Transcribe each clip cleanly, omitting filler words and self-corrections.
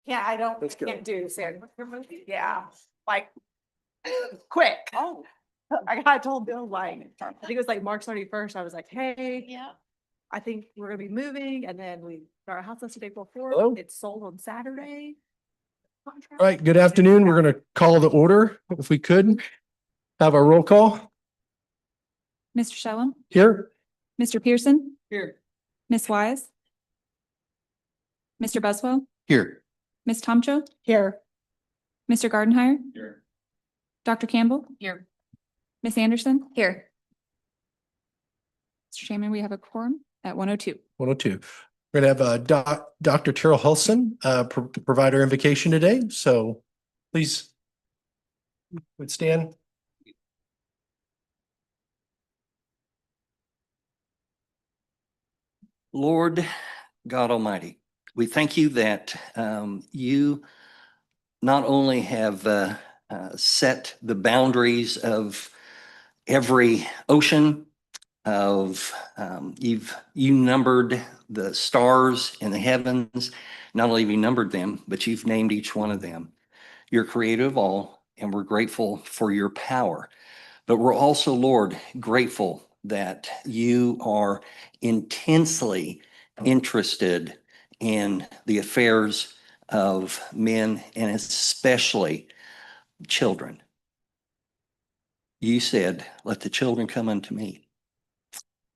Yeah, I don't, Let's go. can't do Sandy. Yeah, like, quick. Oh, I told Bill, like, I think it was like March 31st. I was like, hey, yeah. I think we're gonna be moving, and then we got our house listed April Hello? 4th. It's sold on Saturday. All right, good afternoon. We're going to call the order, if we could. Have our roll call Mr. Shellum, here. Mr. Pearson, Here. Miss Wise, Mr. Buswell, Here. Miss Tomcho, Here. Mr. Gardenhire, Here. Dr. Campbell, Here. Miss Anderson. Here. Mr. Chairman, we have a quorum at 1:02. 102. We're going to have Dr. Terrell Hulson provide our invocation today. So please would stand. Lord God Almighty, we thank you that you not only have set the boundaries of every ocean, of you numbered the stars in the heavens. Not only have you numbered them, but you've named each one of them. You're creator of all, and we're grateful for your power. But we're also, Lord, grateful that you are intensely interested in the affairs of men and especially children. You said, let the children come unto me.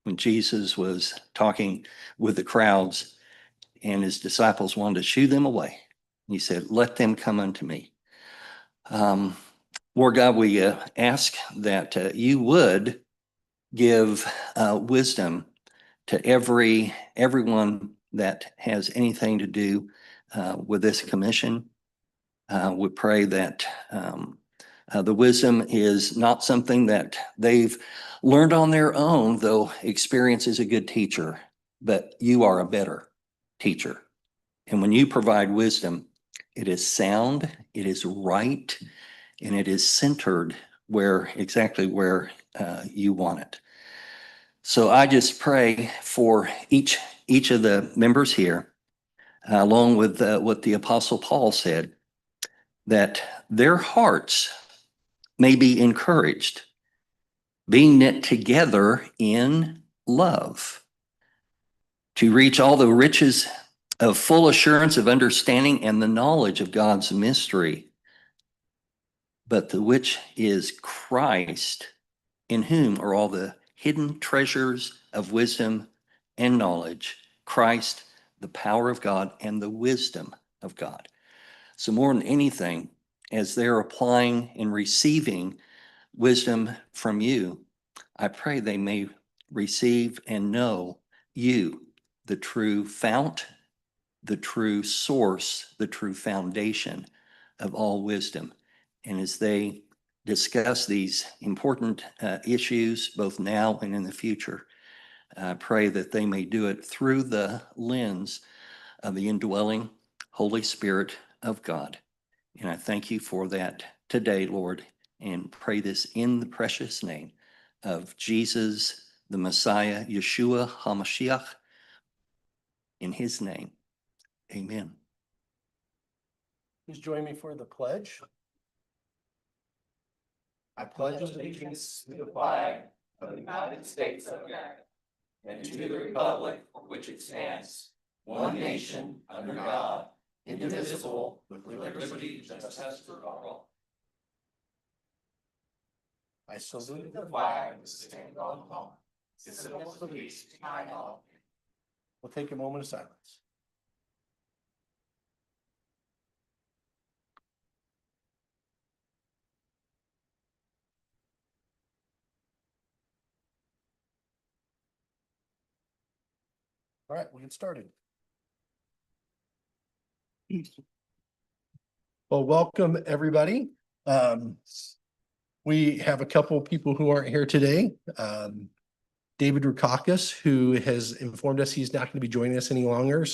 When Jesus was talking with the crowds and his disciples wanted to shoo them away, he said, let them come unto me. Lord God, we ask that you would give wisdom to everyone that has anything to do with this commission. We pray that the wisdom is not something that they've learned on their own, though experience is a good teacher, but you are a better teacher. And when you provide wisdom, it is sound, it is right, and it is centered exactly where you want it. So I just pray for each of the members here, along with what the Apostle Paul said, that their hearts may be encouraged, being knit together in love, to reach all the riches of full assurance of understanding and the knowledge of God's mystery, but the which is Christ, in whom are all the hidden treasures of wisdom and knowledge. Christ, the power of God and the wisdom of God. So more than anything, as they're applying and receiving wisdom from you, I pray they may receive and know you, the true fount, the true source, the true foundation of all wisdom. And as they discuss these important issues, both now and in the future, I pray that they may do it through the lens of the indwelling Holy Spirit of God. And I thank you for that today, Lord, and pray this in the precious name of Jesus, the Messiah, Yeshua HaMashiach. In his name, amen. Please join me for the pledge. I pledge allegiance to the flag of the United States of America and to the republic for which it stands, one nation under God, indivisible, with liberty and justice for all. I salute the flag of the state of Oklahoma. Its civil liberties behind all. We'll take a moment of silence. All right, we'll get started. Well, welcome, everybody. We have a couple of people who aren't here today. David Rukakis, who has informed us he's not going to be joining us any longer.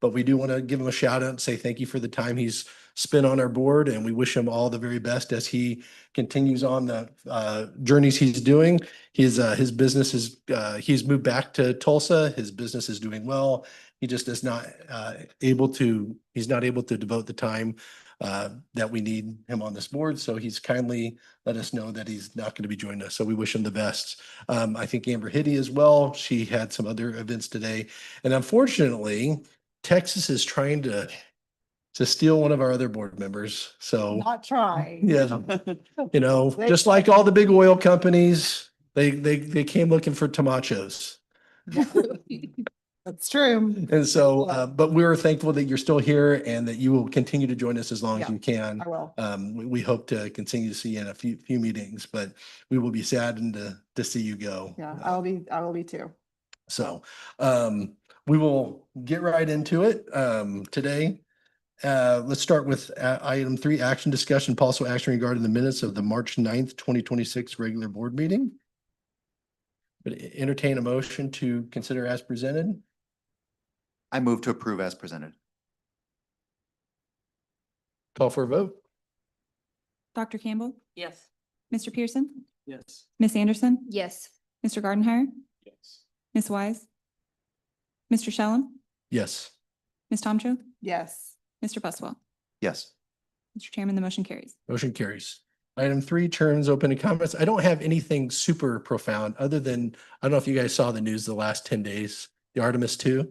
But we do want to give him a shout out and say thank you for the time he's spent on our board, and we wish him all the very best as he continues on the journeys he's doing. His business is, he's moved back to Tulsa. His business is doing well, He just is not he's not able to devote the time that we need him on this board. So he's kindly let us know that he's not going to be joining us. So we wish him the best. I think Amber Hitty as well. She had some other events today. And unfortunately, Texas is trying to steal one of our other board members. So, Not trying. yeah, just like all the big oil companies, they came looking for tomachos. That's true. And so, but we're thankful that you're still here and that you will continue to join us as long as Yeah, you can. I will. We hope to continue to see you in a few meetings, but we will be saddened to see you go. Yeah, I will be too. So, we will get right into it, today. Let's start with item 3, action discussion, possible action regarding the minutes of the March 9th, 2026 regular board meeting. But entertain a motion to consider as presented. I move to approve as presented. Call for a vote. Dr. Campbell, Yes. Mr. Pearson, Yes. Ms. Anderson, Yes. Mr. Gardenhire, Yes. Ms. Wise, Mr. Shellum, Yes. Ms. Tomcho, Yes. Mr. Buswell. Yes. Mr. Chairman, the motion carries. Motion carries. Item 3, terms open to comments. I don't have anything super profound other than, I don't know if you guys saw the news the last 10 days, the Artemis 2,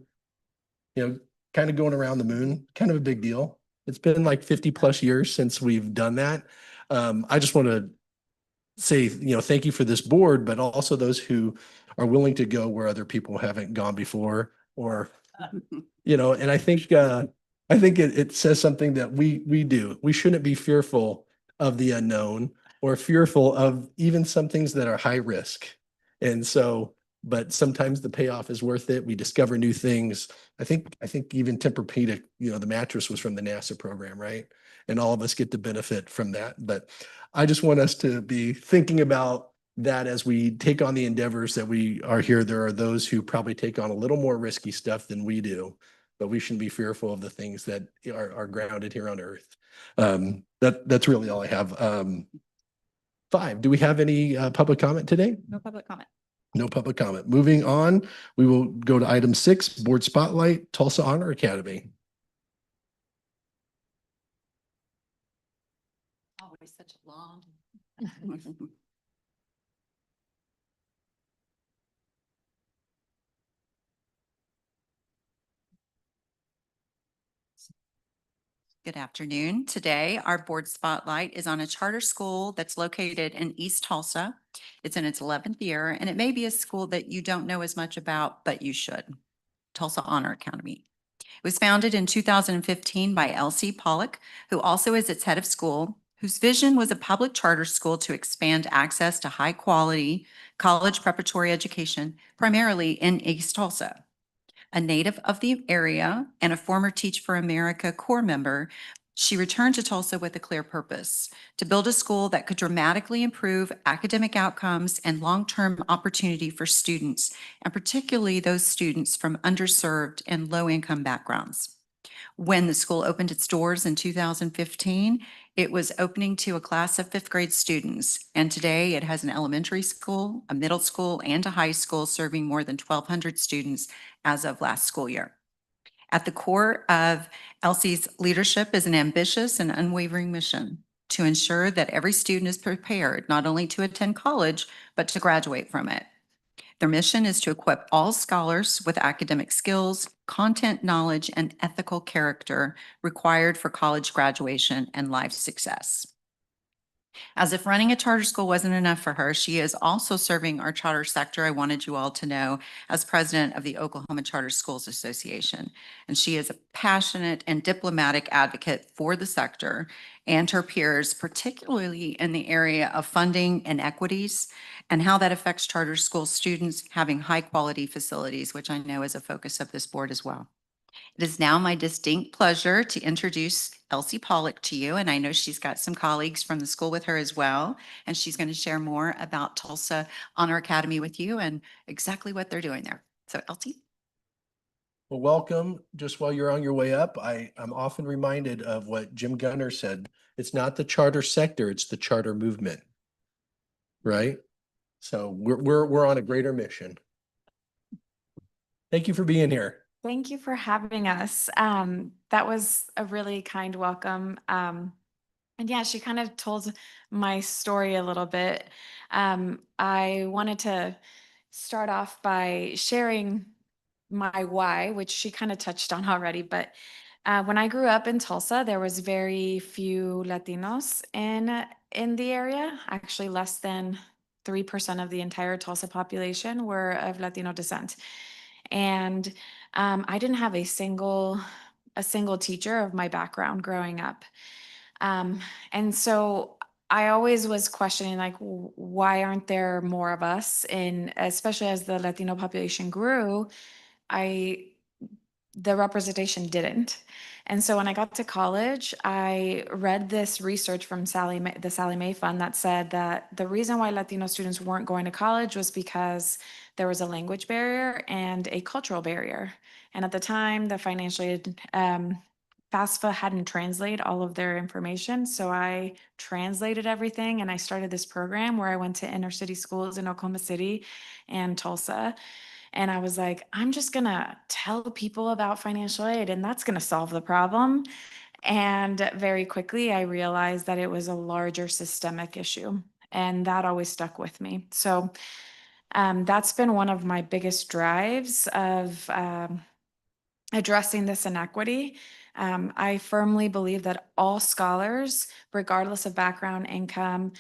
kind of going around the moon, kind of a big deal. It's been like 50 plus years since we've done that. I just want to say, thank you for this board, but also those who are willing to go where other people haven't gone before, or, and I think it says something that we do. We shouldn't be fearful of the unknown or fearful of even some things that are high risk. And so, but sometimes the payoff is worth it. We discover new things. I think even Tempur-Pedic, the mattress was from the NASA program, right? And all of us get to benefit from that. But I just want us to be thinking about that as we take on the endeavors that we are here. There are those who probably take on a little more risky stuff than we do, but we shouldn't be fearful of the things that are grounded here on earth. That's really all I have. 5, do we have any public comment today? No public comment. No public comment. Moving on, we will go to item 6, board spotlight, Tulsa Honor Academy. Always such a long. Good afternoon. Today, our board spotlight is on a charter school that's located in East Tulsa. It's in its 11th year, and it may be a school that you don't know as much about, but you should. Tulsa Honor Academy. It was founded in 2015 by Elsie Pollock, who also is its head of school, whose vision was a public charter school to expand access to high-quality college preparatory education, primarily in East Tulsa. A native of the area and a former Teach for America Corps member, she returned to Tulsa with a clear purpose: to build a school that could dramatically improve academic outcomes and long-term opportunity for students, and particularly those students from underserved and low-income backgrounds. When the school opened its doors in 2015, it was opening to a class of 5th grade students. And today it has an elementary school, a middle school, and a high school serving more than 1,200 students as of last school year. At the core of Elsie's leadership is an ambitious and unwavering mission to ensure that every student is prepared not only to attend college, but to graduate from it. Their mission is to equip all scholars with academic skills, content knowledge, and ethical character required for college graduation and life success. As if running a charter school wasn't enough for her, she is also serving our charter sector, I wanted you all to know, as president of the Oklahoma Charter Schools Association. And she is a passionate and diplomatic advocate for the sector and her peers, particularly in the area of funding and equities and how that affects charter school students having high-quality facilities, which I know is a focus of this board as well. It is now my distinct pleasure to introduce Elsie Pollock to you, and I know she's got some colleagues from the school with her as well, and she's going to share more about Tulsa Honor Academy with you and exactly what they're doing there. So Elsie. Well, welcome. Just while you're on your way up, I'm often reminded of what Jim Gunner said. It's not the charter sector, it's the charter movement. Right? So we're on a greater mission. Thank you for being here. Thank you for having us. That was a really kind welcome. And yeah, she kind of told my story a little bit. I wanted to start off by sharing my why, which she kind of touched on already. But when I grew up in Tulsa, there was very few Latinos in the area. Actually, less than 3% of the entire Tulsa population were of Latino descent. And I didn't have a single teacher of my background growing up. And so I always was questioning, like, why aren't there more of us? And especially as the Latino population grew, I the representation didn't. And so when I got to college, I read this research from the Sally Mae Fund that said that the reason why Latino students weren't going to college was because there was a language barrier and a cultural barrier. And at the time, the financial aid, FAFSA hadn't translated all of their information. So I translated everything and I started this program where I went to inner city schools in Oklahoma City and Tulsa. And I was like, I'm just going to tell people about financial aid and that's going to solve the problem. And very quickly, I realized that it was a larger systemic issue. And that always stuck with me. So that's been one of my biggest drives of addressing this inequity. I firmly believe that all scholars, regardless of background, income,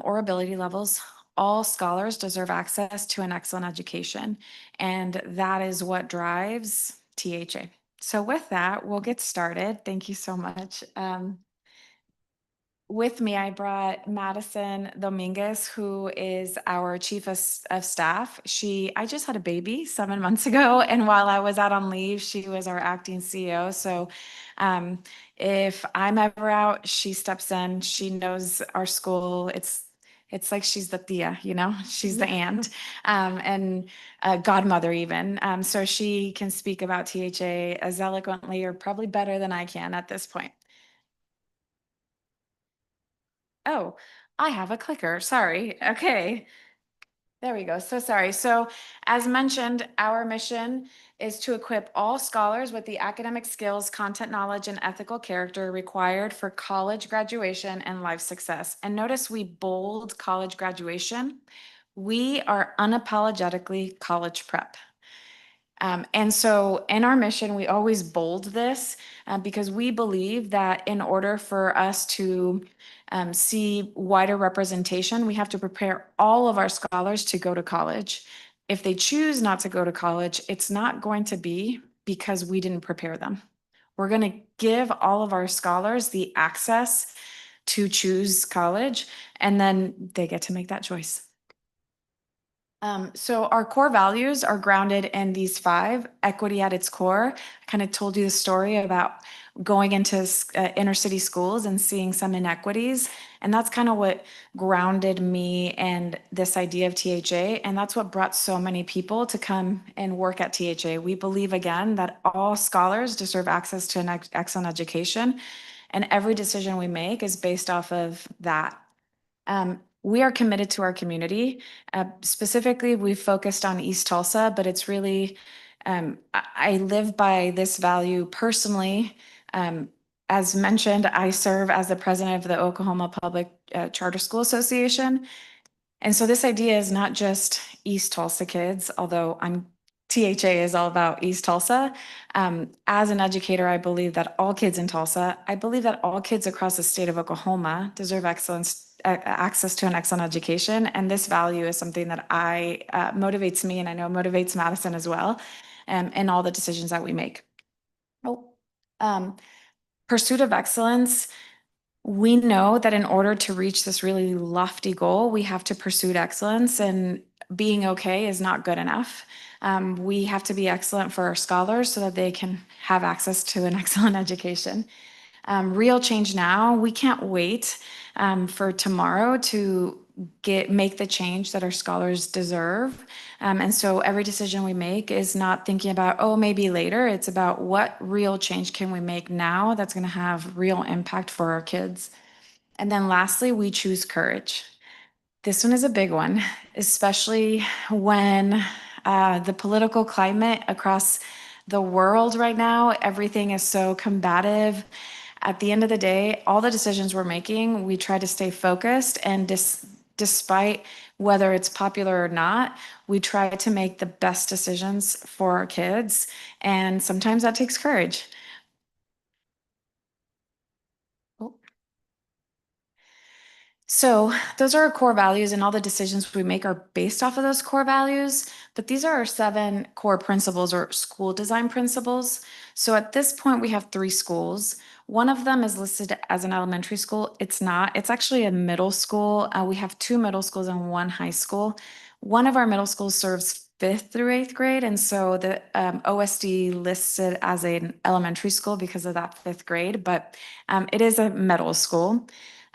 or ability levels, all scholars deserve access to an excellent education. And that is what drives THA. So with that, we'll get started. Thank you so much. With me, I brought Madison Dominguez, who is our chief of staff. I just had a baby 7 months ago, and while I was out on leave, she was our acting CEO. So if I'm ever out, she steps in. She knows our school. It's like she's the tia, she's the aunt, and godmother even. So she can speak about THA as eloquently or probably better than I can at this point. Oh, I have a clicker. Sorry. Okay. There we go. So sorry. So as mentioned, our mission is to equip all scholars with the academic skills, content knowledge, and ethical character required for college graduation and life success. And notice we bold college graduation. We are unapologetically college prep. And so in our mission, we always bold this because we believe that in order for us to see wider representation, we have to prepare all of our scholars to go to college. If they choose not to go to college, it's not going to be because we didn't prepare them. We're going to give all of our scholars the access to choose college, and then they get to make that choice. So our core values are grounded in these 5: equity at its core. I kind of told you the story about going into inner city schools and seeing some inequities. And that's kind of what grounded me and this idea of THA. And that's what brought so many people to come and work at THA. We believe, again, that all scholars deserve access to an excellent education. And every decision we make is based off of that. We are committed to our community. Specifically, we've focused on East Tulsa, but it's really, I live by this value personally. As mentioned, I serve as the president of the Oklahoma Public Charter School Association. And so this idea is not just East Tulsa kids, although THA is all about East Tulsa. As an educator, I believe that all kids in Tulsa, I believe that all kids across the state of Oklahoma deserve access to an excellent education. And this value is something that motivates me, and I know motivates Madison as well, in all the decisions that we make. Pursuit of excellence. We know that in order to reach this really lofty goal, we have to pursue excellence, and being okay is not good enough. We have to be excellent for our scholars so that they can have access to an excellent education. Real change now. We can't wait for tomorrow to make the change that our scholars deserve. And so every decision we make is not thinking about, oh, maybe later. It's about what real change can we make now that's going to have real impact for our kids. And then lastly, we choose courage. This one is a big one, especially when the political climate across the world right now. Everything is so combative. At the end of the day, all the decisions we're making, we try to stay focused, and despite whether it's popular or not, we try to make the best decisions for our kids. And sometimes that takes courage. Oh. So those are our core values, and all the decisions we make are based off of those core values. But these are our 7 core principles or school design principles. So at this point, we have 3 schools. One of them is listed as an elementary school. It's not. It's actually a middle school. We have 2 middle schools and 1 high school. One of our middle schools serves 5th through 8th grade, and so the OSD listed as an elementary school because of that 5th grade, but it is a middle school.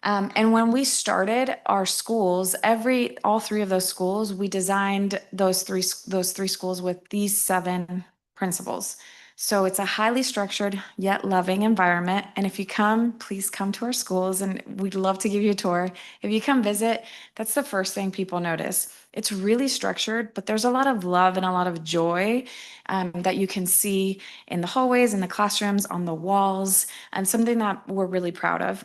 And when we started our schools, all 3 of those schools, we designed those three schools with these 7 principles. So it's a highly structured yet loving environment. And if you come, please come to our schools, and we'd love to give you a tour. If you come visit, that's the first thing people notice. It's really structured, but there's a lot of love and a lot of joy that you can see in the hallways, in the classrooms, on the walls, and something that we're really proud of.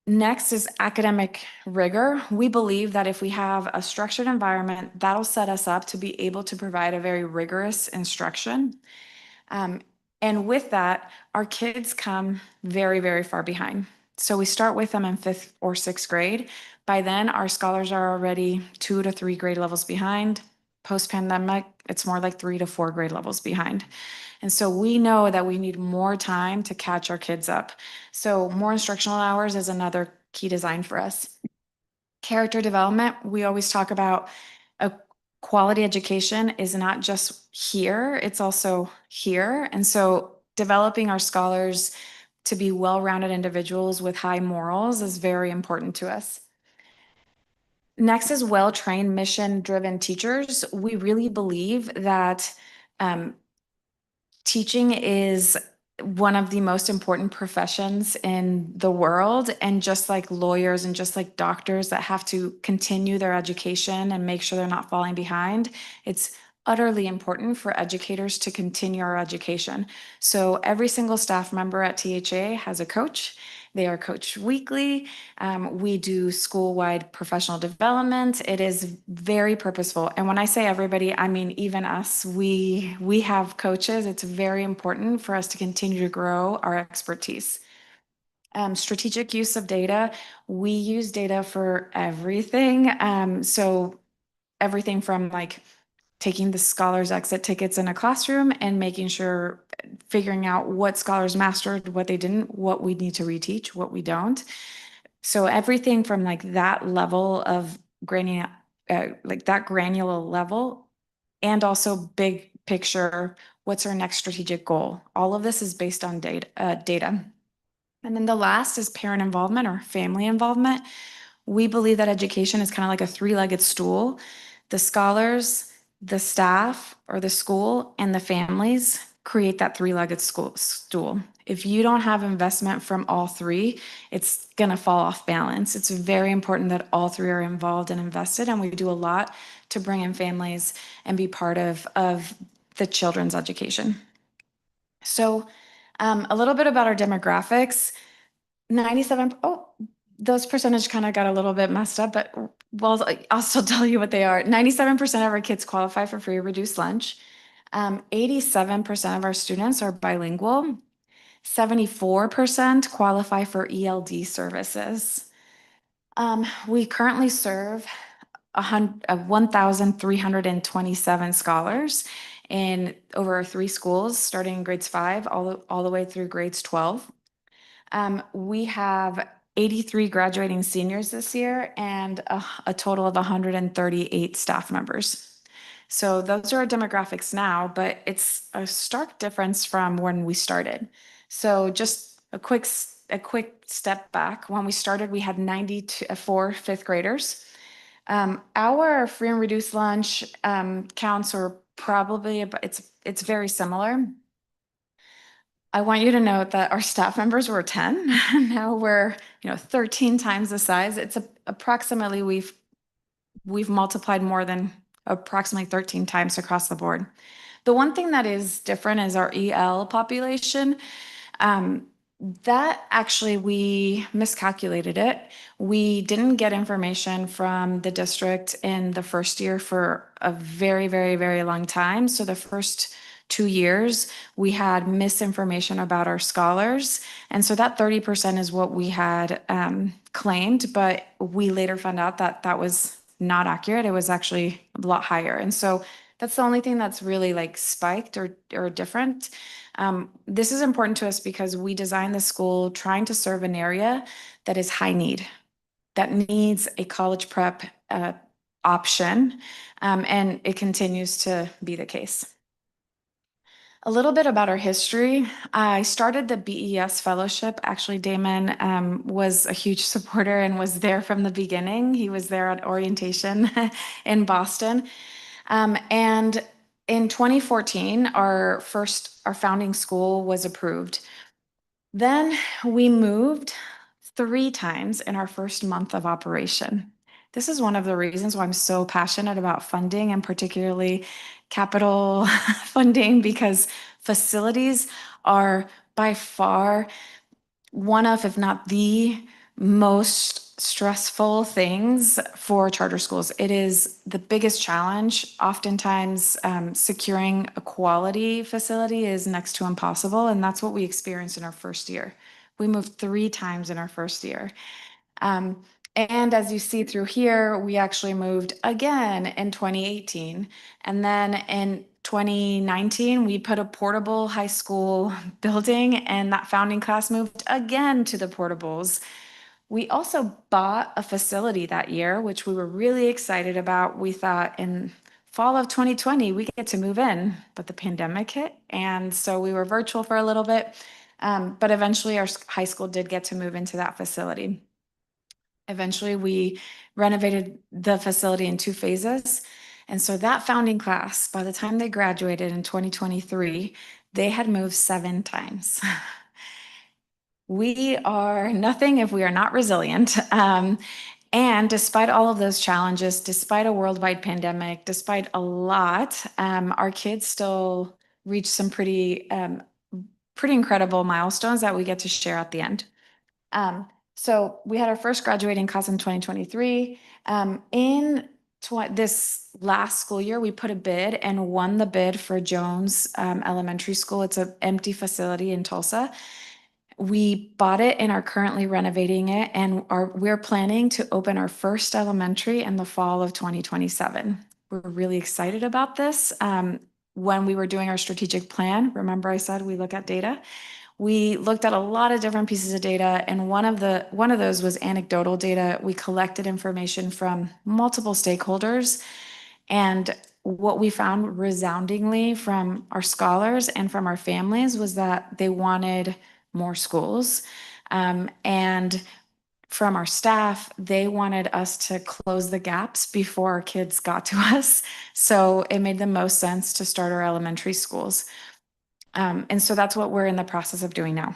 Next is academic rigor. We believe that if we have a structured environment, that'll set us up to be able to provide a very rigorous instruction. And with that, our kids come very, very far behind. So we start with them in 5th or 6th grade. By then, our scholars are already 2 to 3 grade levels behind. Post-pandemic, it's more like 3 to 4 grade levels behind. And so we know that we need more time to catch our kids up. So more instructional hours is another key design for us. Character development, we always talk about a quality education is not just here, it's also here. And so developing our scholars to be well-rounded individuals with high morals is very important to us. Next is well-trained, mission-driven teachers. We really believe that teaching is one of the most important professions in the world. And just like lawyers and just like doctors that have to continue their education and make sure they're not falling behind, it's utterly important for educators to continue our education. So every single staff member at THA has a coach. They are coached weekly. We do school-wide professional development. It is very purposeful. And when I say everybody, I mean even us. We have coaches. It's very important for us to continue to grow our expertise. Strategic use of data. We use data for everything. So everything from like taking the scholars exit tickets in a classroom and making sure, figuring out what scholars mastered, what they didn't, what we need to reteach, what we don't. So everything from like that level of granular level, and also big picture, what's our next strategic goal? All of this is based on data. And then the last is parent involvement or family involvement. We believe that education is kind of like a 3-legged stool. The scholars, the staff or the school, and the families create that 3-legged stool. If you don't have investment from all 3, it's going to fall off balance. It's very important that all 3 are involved and invested, and we do a lot to bring in families and be part of the children's education. So a little bit about our demographics. 97, those percentage kind of got a little bit messed up, but well, I'll still tell you what they are. 97% of our kids qualify for free or reduced lunch. 87% of our students are bilingual. 74% qualify for ELD services. We currently serve 1,327 scholars in over 3 schools, starting in grades 5 all the way through grades 12. We have 83 graduating seniors this year and a total of 138 staff members. So those are our demographics now, but it's a stark difference from when we started. So just a quick step back. When we started, we had 94 5th graders. Our free and reduced lunch counts are probably, it's very similar. I want you to note that our staff members were 10. Now we're 13 times the size. It's approximately we've multiplied more than approximately 13 times across the board. The one thing that is different is our EL population. That actually, we miscalculated it. We didn't get information from the district in the first year for a very, very, very long time. So the first 2 years, we had misinformation about our scholars. And so that 30% is what we had claimed, but we later found out that that was not accurate. It was actually a lot higher. And so that's the only thing that's really like spiked or different. This is important to us because we designed the school trying to serve an area that is high need, that needs a college prep option, and it continues to be the case. A little bit about our history. I started the BES Fellowship. Actually, Damon was a huge supporter and was there from the beginning. He was there at orientation in Boston. And in 2014, our founding school was approved. Then we moved 3 times in our first month of operation. This is one of the reasons why I'm so passionate about funding, and particularly capital funding, because facilities are by far one of, if not the most stressful things for charter schools. It is the biggest challenge. Oftentimes, securing a quality facility is next to impossible, and that's what we experienced in our first year. We moved 3 times in our first year. And as you see through here, we actually moved again in 2018. And then in 2019, we put a portable high school building, and that founding class moved again to the portables. We also bought a facility that year, which we were really excited about. We thought in fall of 2020, we get to move in, but the pandemic hit. And so we were virtual for a little bit. But eventually our high school did get to move into that facility. Eventually, we renovated the facility in 2 phases. And so that founding class, by the time they graduated in 2023, they had moved 7 times. We are nothing if we are not resilient. And despite all of those challenges, despite a worldwide pandemic, despite a lot, our kids still reach some pretty incredible milestones that we get to share at the end. So we had our first graduating class in 2023. In this last school year, we put a bid and won the bid for Jones Elementary School. It's an empty facility in Tulsa. We bought it and are currently renovating it, and we're planning to open our first elementary in the fall of 2027. We're really excited about this. When we were doing our strategic plan, remember I said we look at data? We looked at a lot of different pieces of data, and one of those was anecdotal data. We collected information from multiple stakeholders, and what we found resoundingly from our scholars and from our families was that they wanted more schools. And from our staff, they wanted us to close the gaps before our kids got to us. So it made the most sense to start our elementary schools. And so that's what we're in the process of doing now.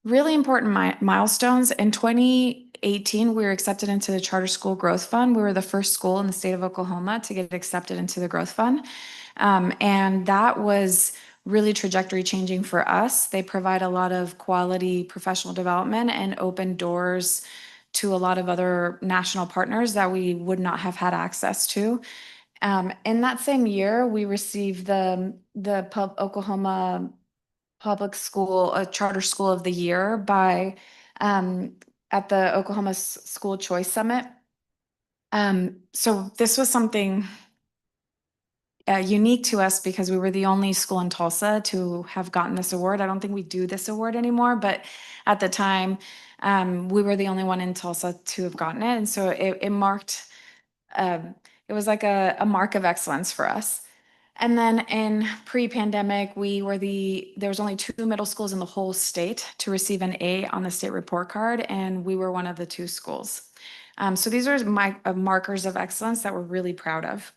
Really important milestones. In 2018, we were accepted into the Charter School Growth Fund. We were the first school in the state of Oklahoma to get accepted into the Growth Fund. And that was really trajectory changing for us. They provide a lot of quality professional development and open doors to a lot of other national partners that we would not have had access to. In that same year, we received the Oklahoma Public School, Charter School of the Year by at the Oklahoma School Choice Summit. So this was something unique to us because we were the only school in Tulsa to have gotten this award. I don't think we do this award anymore, but at the time, we were the only one in Tulsa to have gotten it. And so it marked, it was like a mark of excellence for us. And then in pre-pandemic, there was only 2 middle schools in the whole state to receive an A on the state report card, and we were one of the 2 schools. So these are markers of excellence that we're really proud of.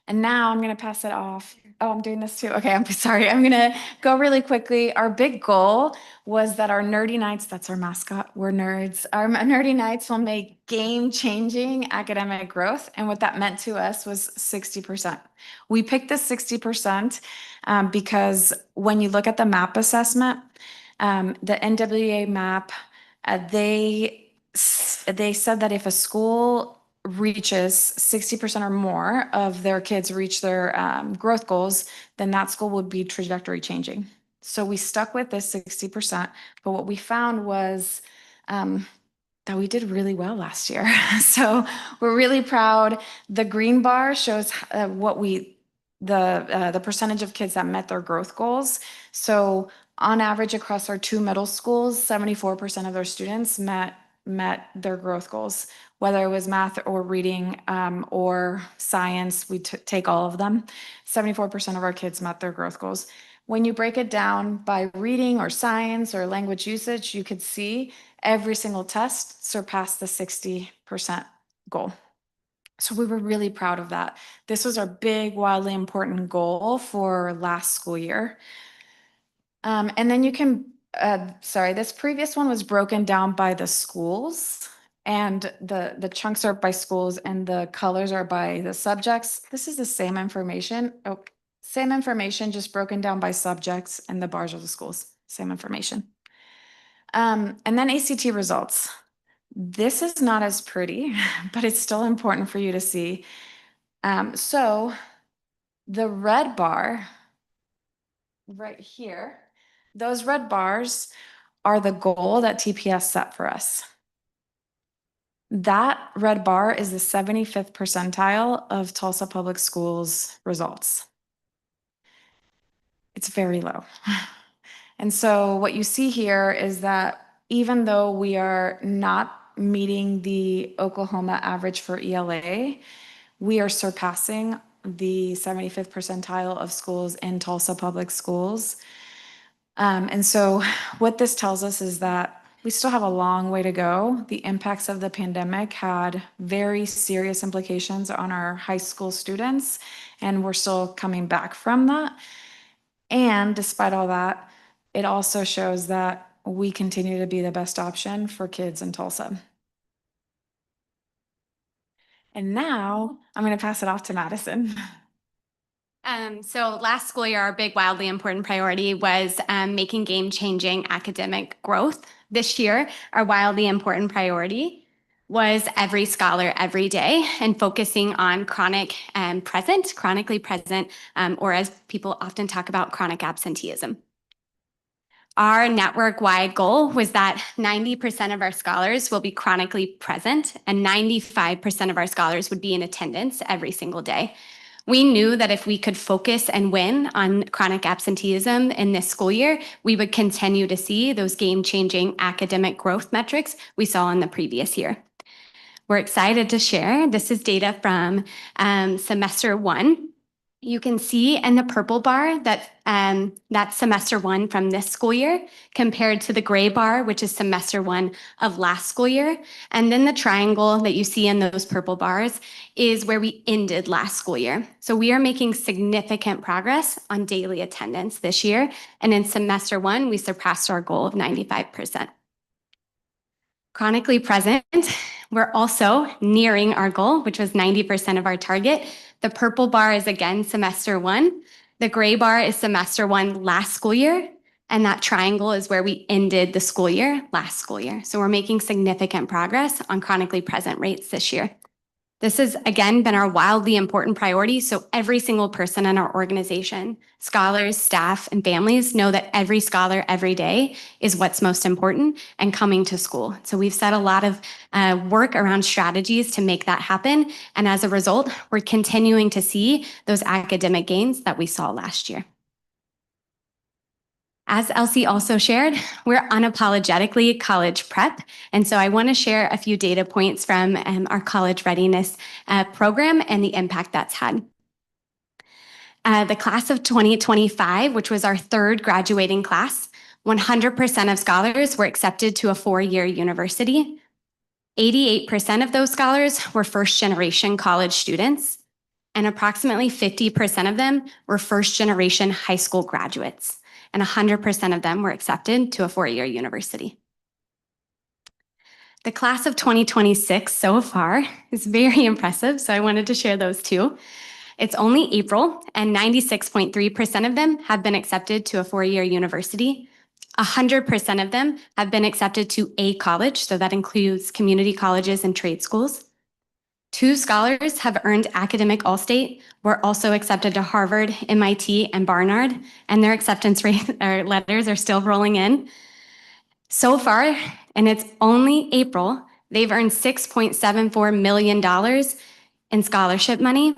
And now I'm going to pass it off. Oh, I'm doing this too. Okay, I'm sorry. I'm going to go really quickly. Our big goal was that our nerdy nights, that's our mascot, we're nerds. Our nerdy nights will make game-changing academic growth. And what that meant to us was 60%. We picked the 60% because when you look at the MAP assessment, the NWA MAP, they said that if a school reaches 60% or more of their kids reach their growth goals, then that school would be trajectory changing. So we stuck with this 60%, but what we found was that we did really well last year. So we're really proud. The green bar shows the percentage of kids that met their growth goals. So on average across our 2 middle schools, 74% of their students met their growth goals, whether it was math or reading or science. We take all of them. 74% of our kids met their growth goals. When you break it down by reading or science or language usage, you could see every single test surpassed the 60% goal. So we were really proud of that. This was our big, wildly important goal for last school year. And then you can, this previous one was broken down by the schools, and the chunks are by schools and the colors are by the subjects. This is the same information. Oh, same information, just broken down by subjects, and the bars are the schools. Same information. And then ACT results. This is not as pretty, but it's still important for you to see. So the red bar right here, those red bars are the goal that TPS set for us. That red bar is the 75th percentile of Tulsa Public Schools results. It's very low. And so what you see here is that even though we are not meeting the Oklahoma average for ELA, we are surpassing the 75th percentile of schools in Tulsa Public Schools. And so what this tells us is that we still have a long way to go. The impacts of the pandemic had very serious implications on our high school students, and we're still coming back from that. And despite all that, it also shows that we continue to be the best option for kids in Tulsa. And now I'm going to pass it off to Madison. So last school year, our big, wildly important priority was making game-changing academic growth. This year, our wildly important priority was every scholar every day and focusing on chronically present, or as people often talk about, chronic absenteeism. Our network-wide goal was that 90% of our scholars will be chronically present and 95% of our scholars would be in attendance every single day. We knew that if we could focus and win on chronic absenteeism in this school year, we would continue to see those game-changing academic growth metrics we saw in the previous year. We're excited to share. This is data from semester 1. You can see in the purple bar that that's semester 1 from this school year compared to the gray bar, which is semester 1 of last school year. And then the triangle that you see in those purple bars is where we ended last school year. So we are making significant progress on daily attendance this year. And in semester 1, we surpassed our goal of 95%. Chronically present, we're also nearing our goal, which was 90% of our target. The purple bar is again semester 1. The gray bar is semester 1 last school year. And that triangle is where we ended the school year last school year. So we're making significant progress on chronically present rates this year. This has, again, been our wildly important priority. So every single person in our organization, scholars, staff, and families know that every scholar every day is what's most important and coming to school. So we've set a lot of work around strategies to make that happen. And as a result, we're continuing to see those academic gains that we saw last year. As Elsie also shared, we're unapologetically college prep. And so I want to share a few data points from our college readiness program and the impact that's had. The class of 2025, which was our third graduating class, 100% of scholars were accepted to a 4-year university. 88% of those scholars were first-generation college students. and approximately 50% of them were first-generation high school graduates, and 100% of them were accepted to a four-year university. The class of 2026 so far is very impressive, so I wanted to share those too. It's only April, and 96.3% of them have been accepted to a four-year university. 100% of them have been accepted to a college, so that includes community colleges and trade schools. 2 scholars have earned academic all-state, were also accepted to Harvard, MIT, and Barnard, and their acceptance letters are still rolling in. So far, and it's only April, they've earned $6.74 million in scholarship money,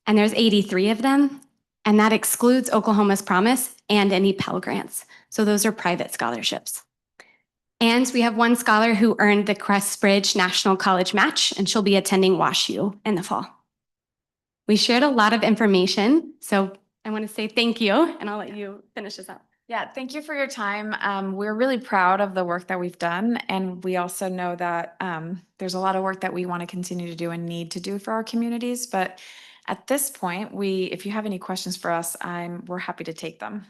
and there's 83 of them, and that excludes Oklahoma's Promise and any Pell Grants. So those are private scholarships. And we have one scholar who earned the Crestbridge National College Match, and she'll be attending WashU in the fall. We shared a lot of information, so I want to say thank you, and I'll let you finish this up. Yeah, thank you for your time. We're really proud of the work that we've done, and we also know that there's a lot of work that we want to continue to do and need to do for our communities. But at this point, if you have any questions for us, we're happy to take them.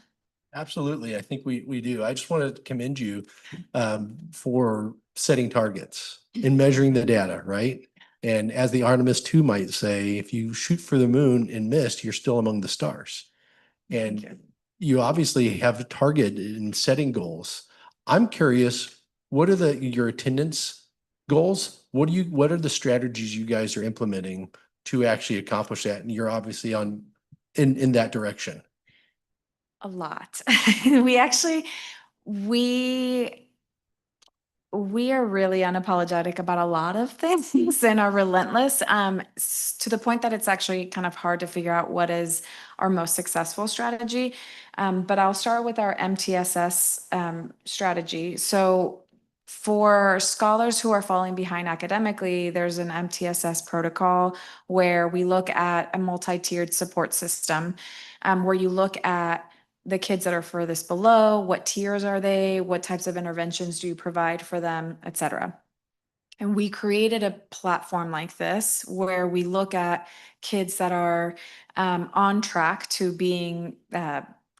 Absolutely. I think we do. I just want to commend you for setting targets and measuring the data, right? And as the Artemis 2 might say, if you shoot for the moon and missed, you're still among the stars. And you obviously have a target in setting goals. I'm curious, what are your attendance goals? What are the strategies you guys are implementing to actually accomplish that? And you're obviously in that direction. A lot. We are really unapologetic about a lot of things and are relentless to the point that it's actually kind of hard to figure out what is our most successful strategy. But I'll start with our MTSS strategy. So for scholars who are falling behind academically, there's an MTSS protocol where we look at a multi-tiered support system where you look at the kids that are furthest below, what tiers are they, what types of interventions do you provide for them, et cetera. And we created a platform like this where we look at kids that are on track to being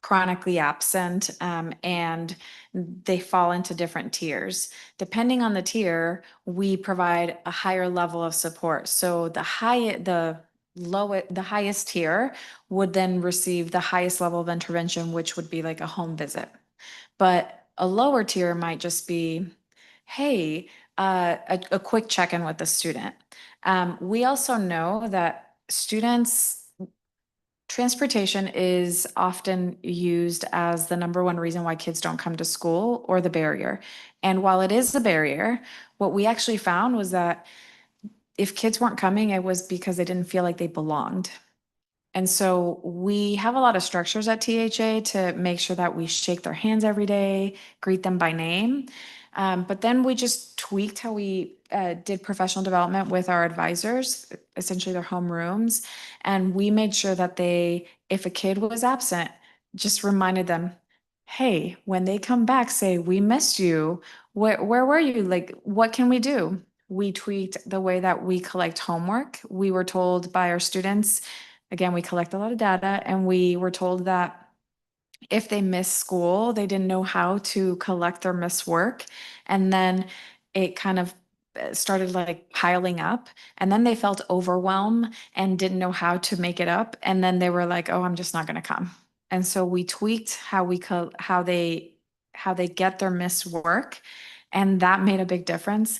chronically absent and they fall into different tiers. Depending on the tier, we provide a higher level of support. So the highest tier would then receive the highest level of intervention, which would be like a home visit. But a lower tier might just be, hey, a quick check-in with the student. We also know that transportation is often used as the #1 reason why kids don't come to school or the barrier. And while it is a barrier, what we actually found was that if kids weren't coming, it was because they didn't feel like they belonged. And so we have a lot of structures at THA to make sure that we shake their hands every day, greet them by name. But then we just tweaked how we did professional development with our advisors, essentially their home rooms. And we made sure that if a kid was absent, just reminded them, hey, when they come back, say, we missed you. Where were you? Like, what can we do? We tweaked the way that we collect homework. We were told by our students, again, we collect a lot of data, and we were told that if they missed school, they didn't know how to collect their missed work. And then it kind of started like piling up, and then they felt overwhelmed and didn't know how to make it up. And then they were like, oh, I'm just not going to come. And so we tweaked how they get their missed work. And that made a big difference.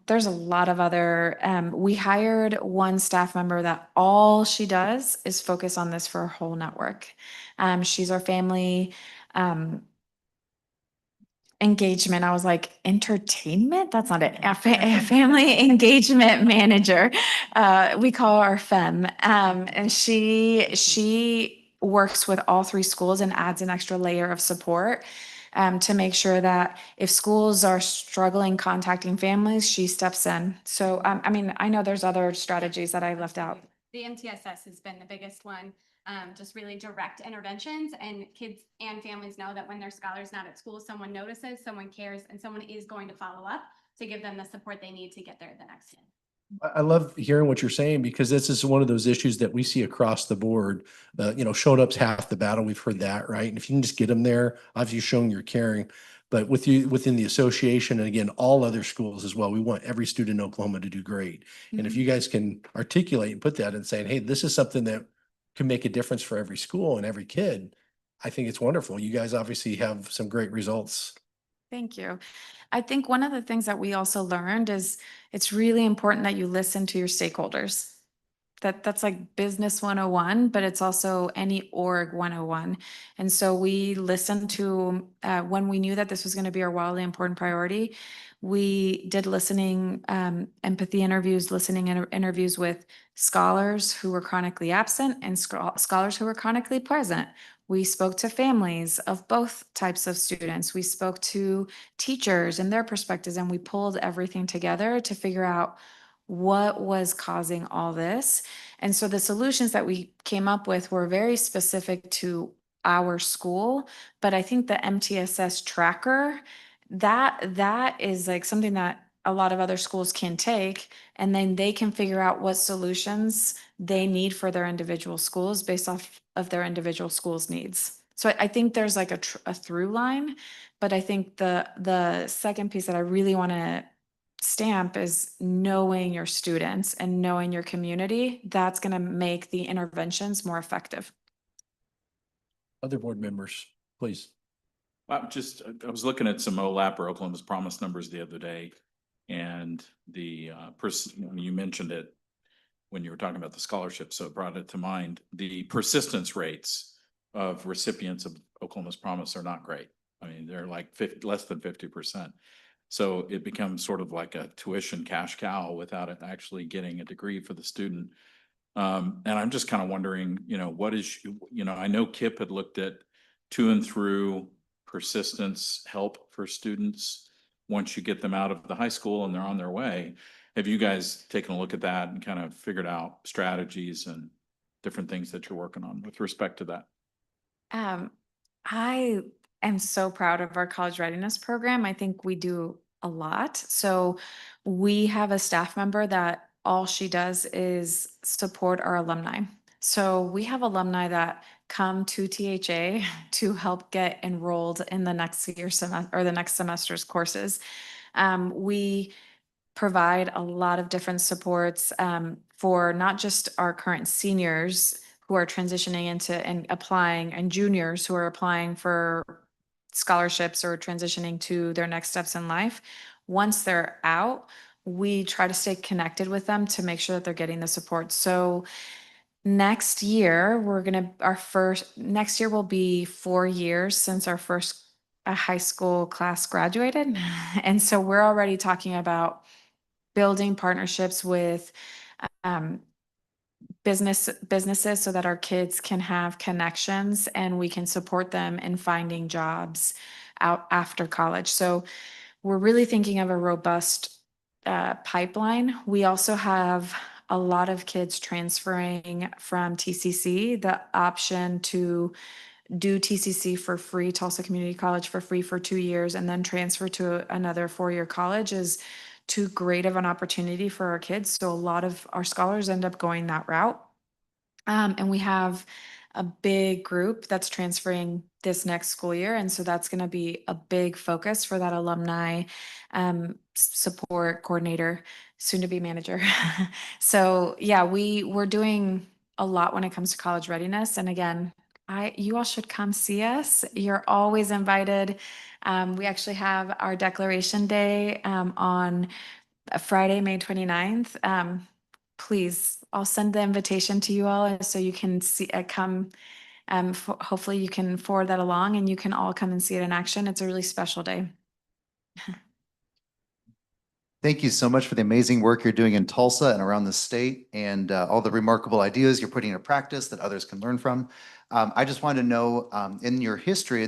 There's a lot of other, we hired one staff member that all she does is focus on this for her whole network. She's our family engagement. I was like, entertainment? That's not it. A family engagement manager. We call her FEM. And she works with all 3 schools and adds an extra layer of support to make sure that if schools are struggling contacting families, she steps in. So, I mean, I know there's other strategies that I left out. The MTSS has been the biggest one, just really direct interventions, and kids and families know that when their scholar's not at school, someone notices, someone cares, and someone is going to follow up to give them the support they need to get there the next day. I love hearing what you're saying because this is one of those issues that we see across the board. Showing up's half the battle. We've heard that, right? And if you can just get them there, obviously showing you're caring. But with you within the association and again, all other schools as well, we want every student in Oklahoma to do great. And if you guys can articulate and put that and saying, hey, this is something that can make a difference for every school and every kid, I think it's wonderful. You guys obviously have some great results. Thank you. I think one of the things that we also learned is it's really important that you listen to your stakeholders. That's like business 101, but it's also any org 101. And so we listened to, when we knew that this was going to be our wildly important priority, we did listening, empathy interviews, interviews with scholars who were chronically absent and scholars who were chronically present. We spoke to families of both types of students. We spoke to teachers and their perspectives, and we pulled everything together to figure out what was causing all this. And so the solutions that we came up with were very specific to our school, but I think the MTSS tracker, that is like something that a lot of other schools can take, and then they can figure out what solutions they need for their individual schools based off of their individual schools' needs. So I think there's like a through line, but I think the second piece that I really want to stamp is knowing your students and knowing your community. That's going to make the interventions more effective. Other board members, please. I was looking at some OLAP or Oklahoma's Promise numbers the other day. And you mentioned it when you were talking about the scholarship, so it brought it to mind. The persistence rates of recipients of Oklahoma's Promise are not great. I mean, they're like less than 50%. So it becomes sort of like a tuition cash cow without it actually getting a degree for the student. And I'm just kind of wondering, I know Kip had looked at to and through persistence help for students once you get them out of the high school and they're on their way. Have you guys taken a look at that and kind of figured out strategies and different things that you're working on with respect to that? I am so proud of our college readiness program. I think we do a lot. So we have a staff member that all she does is support our alumni. So we have alumni that come to THA to help get enrolled in the next year semester or the next semester's courses. We provide a lot of different supports for not just our current seniors who are transitioning into and applying, and juniors who are applying for scholarships or transitioning to their next steps in life. Once they're out, we try to stay connected with them to make sure that they're getting the support. So next year, next year will be 4 years since our first high school class graduated. And so we're already talking about building partnerships with businesses so that our kids can have connections and we can support them in finding jobs out after college. So we're really thinking of a robust pipeline. We also have a lot of kids transferring from TCC, the option to do TCC for free, Tulsa Community College for free for 2 years, and then transfer to another 4-year college is too great of an opportunity for our kids. So a lot of our scholars end up going that route. And we have a big group that's transferring this next school year. And so that's going to be a big focus for that alumni support coordinator, soon to be manager. So yeah, we're doing a lot when it comes to college readiness. And again, you all should come see us. You're always invited. We actually have our declaration day on Friday, May 29th. Please, I'll send the invitation to you all so you can come. Hopefully you can forward that along and you can all come and see it in action. It's a really special day. Thank you so much for the amazing work you're doing in Tulsa and around the state and all the remarkable ideas you're putting into practice that others can learn from. I just wanted to know, in your history,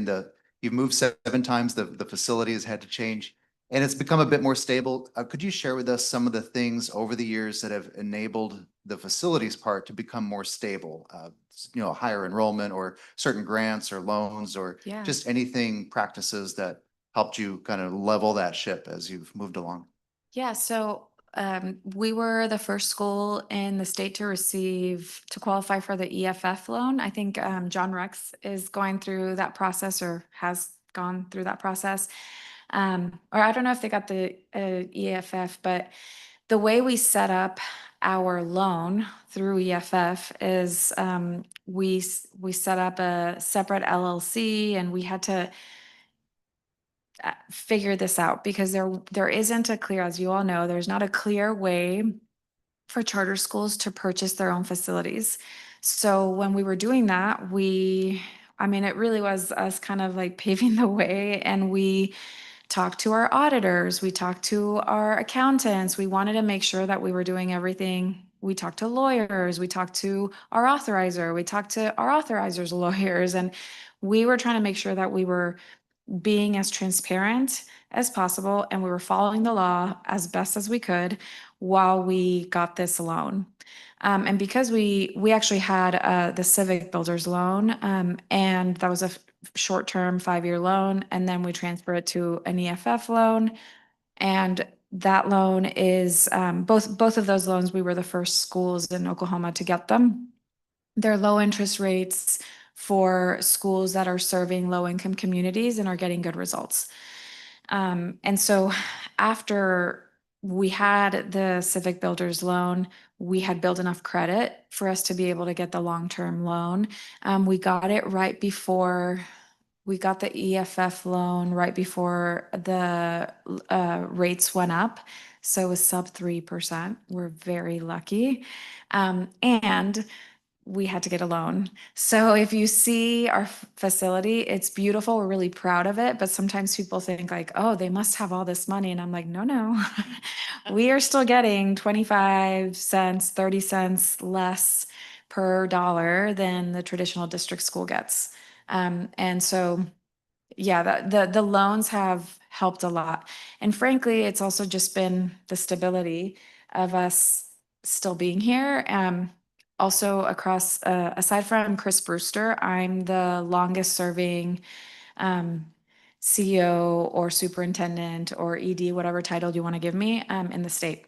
you've moved 7 times, the facility has had to change, and it's become a bit more stable. Could you share with us some of the things over the years that have enabled the facilities part to become more stable? Higher enrollment or certain grants or loans or Yeah. just anything, practices that helped you kind of level that ship as you've moved along? Yeah, so We were the first school in the state to qualify for the EFF loan. I think John Rex is going through that process or has gone through that process. Or I don't know if they got the EFF, but the way we set up our loan through EFF is we set up a separate LLC, and we had to figure this out because there isn't a clear, as you all know, there's not a clear way for charter schools to purchase their own facilities. So when we were doing that, I mean, it really was us kind of like paving the way, and we talked to our auditors, we talked to our accountants, we wanted to make sure that we were doing everything. We talked to lawyers, we talked to our authorizer, we talked to our authorizer's lawyers, and we were trying to make sure that we were being as transparent as possible, and we were following the law as best as we could while we got this loan. And because we actually had the Civic Builders loan, and that was a short-term 5-year loan, and then we transfer it to an EFF loan. And that loan is both of those loans, we were the first schools in Oklahoma to get them. They're low interest rates for schools that are serving low income communities and are getting good results. And so after we had the Civic Builders loan, we had built enough credit for us to be able to get the long-term loan. We got it right before we got the EFF loan right before the rates went up. So it was sub 3%. We're very lucky. And we had to get a loan. So if you see our facility, it's beautiful. We're really proud of it. But sometimes people think like, oh, they must have all this money. And I'm like, no. We are still getting 25 cents, 30 cents less per dollar than the traditional district school gets. And so, yeah, the loans have helped a lot. And frankly, it's also just been the stability of us still being here. Also across, aside from Chris Brewster, I'm the longest serving CEO or superintendent or ED, whatever title you want to give me, in the state.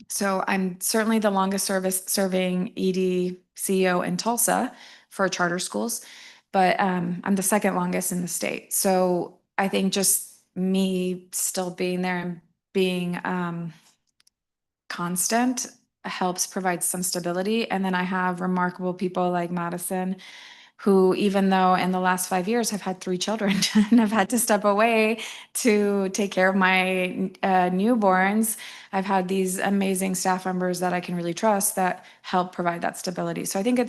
So I'm certainly the longest serving ED CEO in Tulsa for charter schools, but I'm the second longest in the state. So I think just me still being there and being constant helps provide some stability. And then I have remarkable people like Madison, who, even though in the last 5 years have had 3 children and have had to step away to take care of my newborns, I've had these amazing staff members that I can really trust that help provide that stability. So I think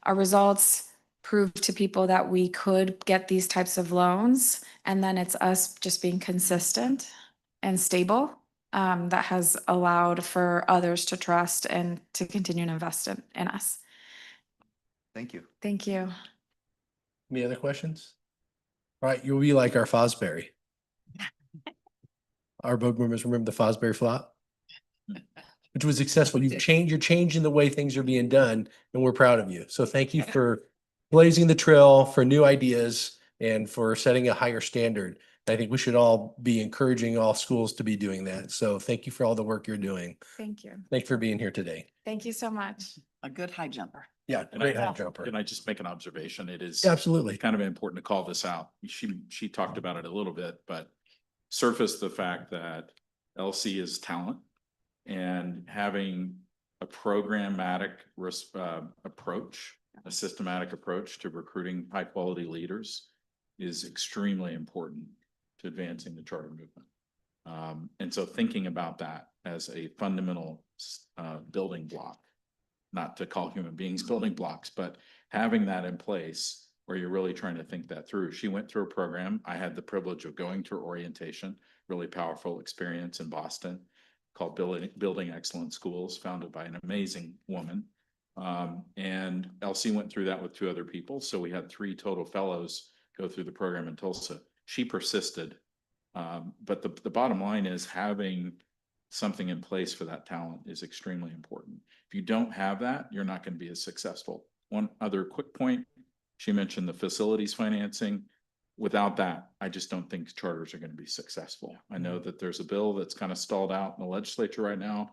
our results prove to people that we could get these types of loans, and then it's us just being consistent and stable that has allowed for others to trust and to continue to invest in us. Thank you. Thank you. Any other questions? All right, you'll be like our Fosbury. Our board members remember the Fosbury flop? Which was successful. You're changing the way things are being done, and we're proud of you. So thank you for blazing the trail for new ideas and for setting a higher standard. I think we should all be encouraging all schools to be doing that. So thank you for all the work you're doing. Thank you. Thank you for being here today. Thank you so much. A good high jumper. Yeah, And great I- high jumper. Can I just make an observation? It is Absolutely. kind of important to call this out. She talked about it a little bit, but surfaced the fact that LC is talent, and having a programmatic approach, a systematic approach to recruiting high quality leaders is extremely important to advancing the charter movement. And so thinking about that as a fundamental building block, not to call human beings building blocks, but having that in place where you're really trying to think that through. She went through a program. I had the privilege of going to her orientation, really powerful experience in Boston, called Building Excellent Schools, founded by an amazing woman. And Elsie went through that with 2 other people. So we had 3 total fellows go through the program in Tulsa. She persisted. But the bottom line is having something in place for that talent is extremely important. If you don't have that, you're not going to be as successful. One other quick point, she mentioned the facilities financing. without that, I just don't think charters are going to be successful. I know that there's a bill that's kind of stalled out in the legislature right now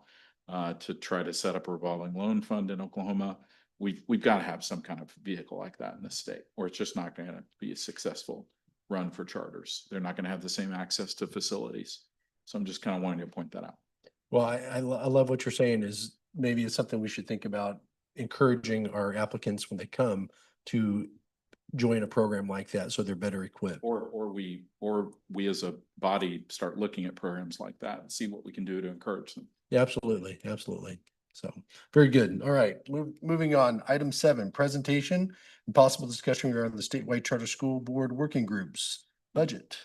to try to set up a revolving loan fund in Oklahoma. We've got to have some kind of vehicle like that in the state, or it's just not going to be a successful run for charters. They're not going to have the same access to facilities. So I'm just kind of wanting to point that out. Well, I love what you're saying is maybe it's something we should think about encouraging our applicants when they come to join a program like that, so they're better equipped. Or we as a body start looking at programs like that and see what we can do to encourage them. Yeah, absolutely, absolutely. So, very good. All right, moving on. Item 7, presentation and possible discussion regarding the statewide charter school board working groups budget.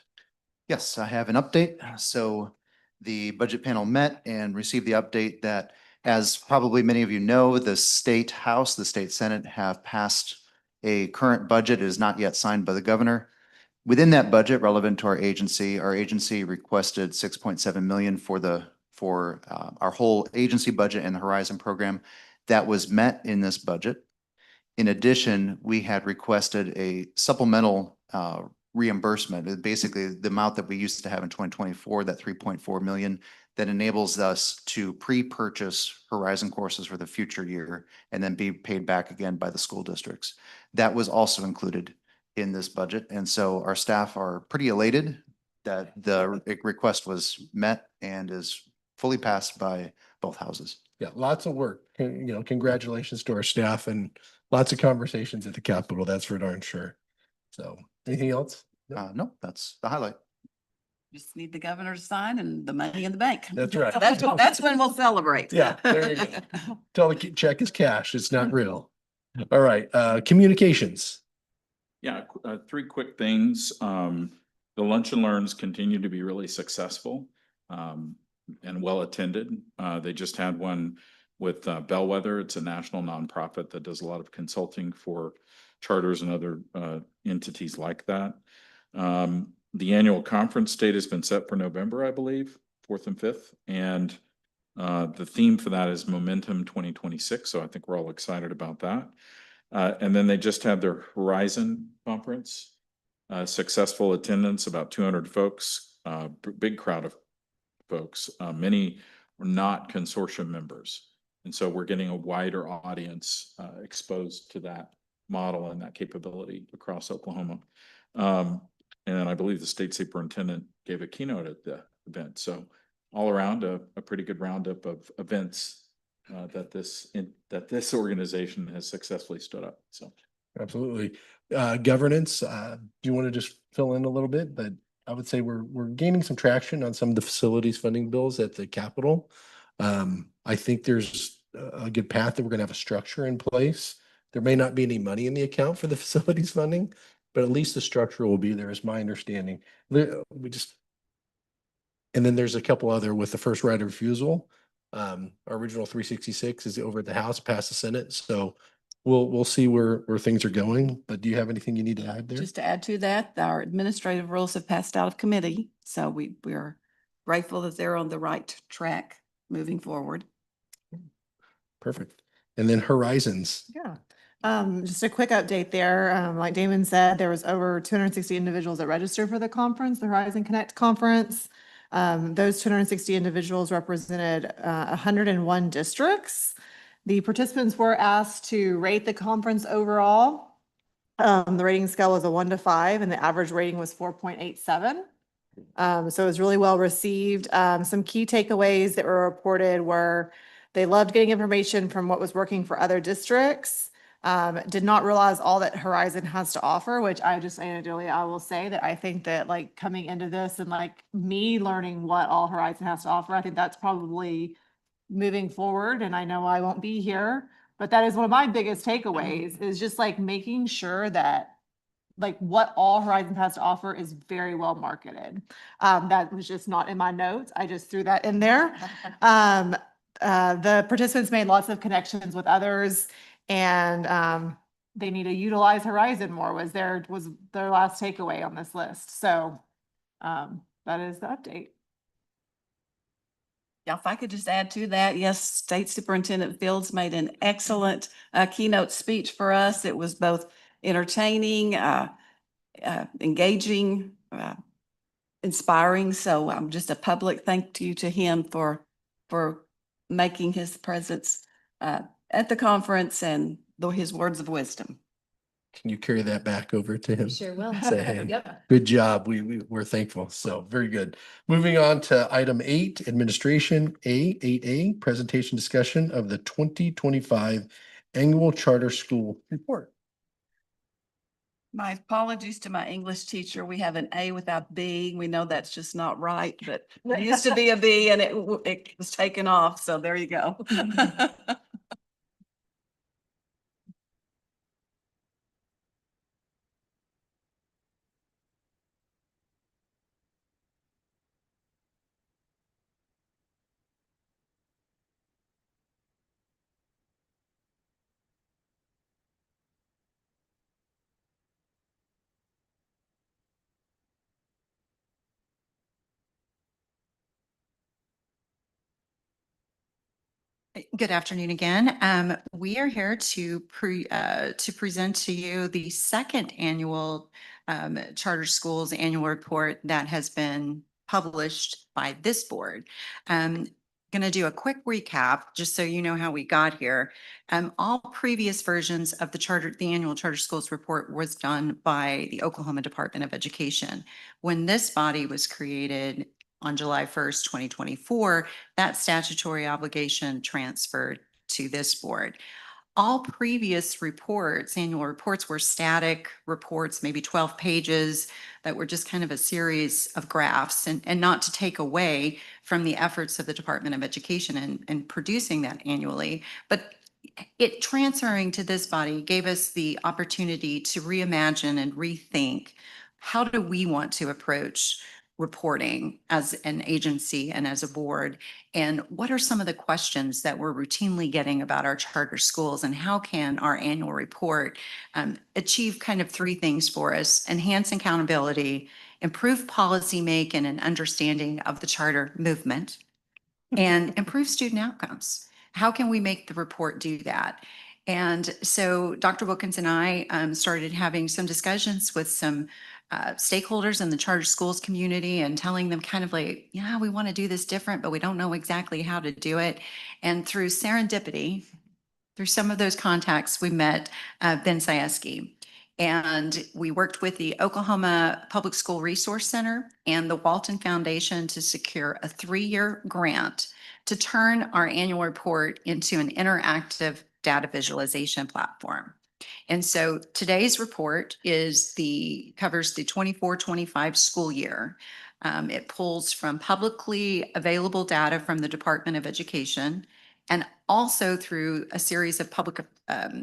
Yes, I have an update. So the budget panel met and received the update that, as probably many of you know, the state house, the state senate have passed a current budget. It is not yet signed by the governor. Within that budget relevant to our agency requested 6.7 million for our whole agency budget and the Horizon program. That was met in this budget. In addition, we had requested a supplemental reimbursement, basically the amount that we used to have in 2024, that 3.4 million, that enables us to pre-purchase Horizon courses for the future year and then be paid back again by the school districts. That was also included in this budget. And so our staff are pretty elated that the request was met and is fully passed by both houses. Yeah, lots of work. Congratulations to our staff and lots of conversations at the Capitol. That's for darn sure. So, anything else? No, that's the highlight. Just need the governor to sign and the money in the bank. That's right. That's when we'll celebrate. Yeah, there you go. Tell the check is cash. It's not real. All right, communications. Yeah, 3 quick things. The lunch and learns continue to be really successful and well attended. They just had one with Bellwether. It's a national nonprofit that does a lot of consulting for charters and other entities like that. The annual conference date has been set for November, I believe, 4th and 5th. And the theme for that is Momentum 2026. So I think we're all excited about that. And then they just had their Horizon conference, successful attendance, about 200 folks, big crowd of folks. Many were not consortium members. And so we're getting a wider audience exposed to that model and that capability across Oklahoma. And I believe the state superintendent gave a keynote at the event. So all around a pretty good roundup of events that this organization has successfully stood up. So Absolutely. Governance, do you want to just fill in a little bit? But I would say we're gaining some traction on some of the facilities funding bills at the Capitol. I think there's a good path that we're going to have a structure in place. There may not be any money in the account for the facilities funding, but at least the structure will be there, is my understanding. And then there's a couple other with the first right of refusal. Our original 366 is over at the House, past the Senate. So we'll see where things are going. But do you have anything you need to add there? Just to add to that, our administrative rules have passed out of committee. So we are grateful that they're on the right track moving forward. Perfect. And then Horizons. Yeah. Just a quick update there. Like Damon said, there was over 260 individuals that registered for the conference, the Horizon Connect conference. Those 260 individuals represented 101 districts. The participants were asked to rate the conference overall. The rating scale was a 1 to 5 and the average rating was 4.87. So it was really well received. Some key takeaways that were reported were they loved getting information from what was working for other districts. Did not realize all that Horizon has to offer, which I just anecdotally, I will say that I think that like coming into this and like me learning what all Horizon has to offer, I think that's probably moving forward. And I know I won't be here, but that is one of my biggest takeaways is just like making sure that like what all Horizon has to offer is very well marketed. That was just not in my notes. I just threw that in there. The participants made lots of connections with others and they need to utilize Horizon more was their last takeaway on this list. So that is the update. Yeah, if I could just add to that, yes, State Superintendent Fields made an excellent keynote speech for us. It was both entertaining, engaging, inspiring. So just a public thank you to him for making his presence at the conference and his words of wisdom. Can you carry that back over to him? Sure will. Say, hey, Yep. good job. We're thankful. So very good. Moving on to item 8, administration, 8A, presentation discussion of the 2025 annual charter school report. My apologies to my English teacher. We have an A without B. We know that's just not right, but it used to be a B and it was taken off. So there you go. Good afternoon again. We are here to present to you the second annual Charter Schools Annual Report that has been published by this board. Going to do a quick recap, just so you know how we got here. All previous versions of the annual Charter Schools report was done by the Oklahoma Department of Education. When this body was created on July 1st, 2024, that statutory obligation transferred to this board. All previous reports, annual reports, were static reports, maybe 12 pages, that were just kind of a series of graphs, and not to take away from the efforts of the Department of Education in producing that annually. But it transferring to this body gave us the opportunity to reimagine and rethink, how do we want to approach reporting as an agency and as a board? And what are some of the questions that we're routinely getting about our charter schools, and how can our annual report achieve kind of 3 things for us: enhance accountability, improve policy making and understanding of the charter movement, and improve student outcomes? How can we make the report do that? And so Dr. Wilkins and I started having some discussions with some stakeholders in the charter schools community, and telling them kind of like, yeah, we want to do this different, but we don't know exactly how to do it. And through serendipity, through some of those contacts, we met Ben Sieski. And we worked with the Oklahoma Public School Resource Center and the Walton Foundation to secure a 3-year grant to turn our annual report into an interactive data visualization platform. And so today's report covers the 24-25 school year. It pulls from publicly available data from the Department of Education, and also through a series of public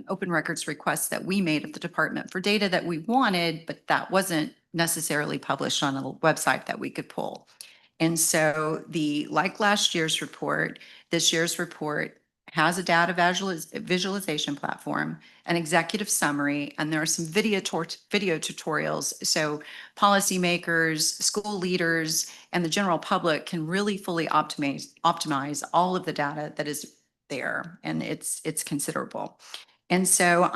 open records requests that we made of the department for data that we wanted, but that wasn't necessarily published on a website that we could pull. And so like last year's report, this year's report has a data visualization platform, an executive summary, and there are some video tutorials. So policymakers, school leaders, and the general public can really fully optimize all of the data that is there, and it's considerable. And so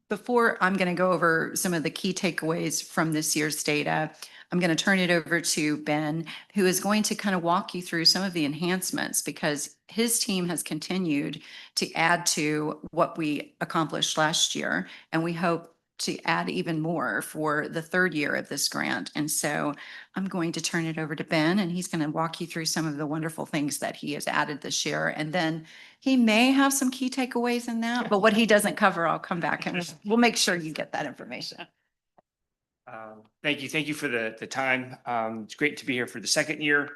before I'm going to go over some of the key takeaways from this year's data, I'm going to turn it over to Ben, who is going to kind of walk you through some of the enhancements, because his team has continued to add to what we accomplished last year, and we hope to add even more for the 3rd year of this grant. And so I'm going to turn it over to Ben, and he's going to walk you through some of the wonderful things that he has added this year. And then he may have some key takeaways in that, but what he doesn't cover, I'll come back and we'll make sure you get that information. Thank you. Thank you for the time. It's great to be here for the 2nd year.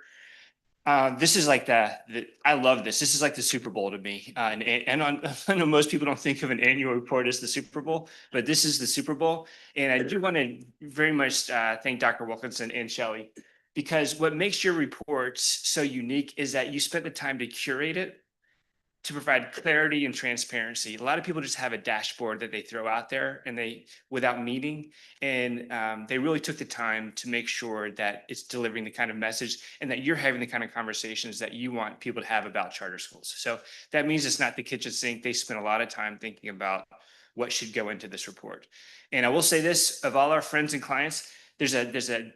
This is like I love this. This is like the Super Bowl to me. I know most people don't think of an annual report as the Super Bowl, but this is the Super Bowl. And I do want to very much thank Dr. Wilkinson and Shelley, because what makes your reports so unique is that you spent the time to curate it, to provide clarity and transparency. A lot of people just have a dashboard that they throw out there without meaning. And they really took the time to make sure that it's delivering the kind of message, and that you're having the kind of conversations that you want people to have about charter schools. So that means it's not the kitchen sink. They spent a lot of time thinking about what should go into this report. And I will say this, of all our friends and clients, there's a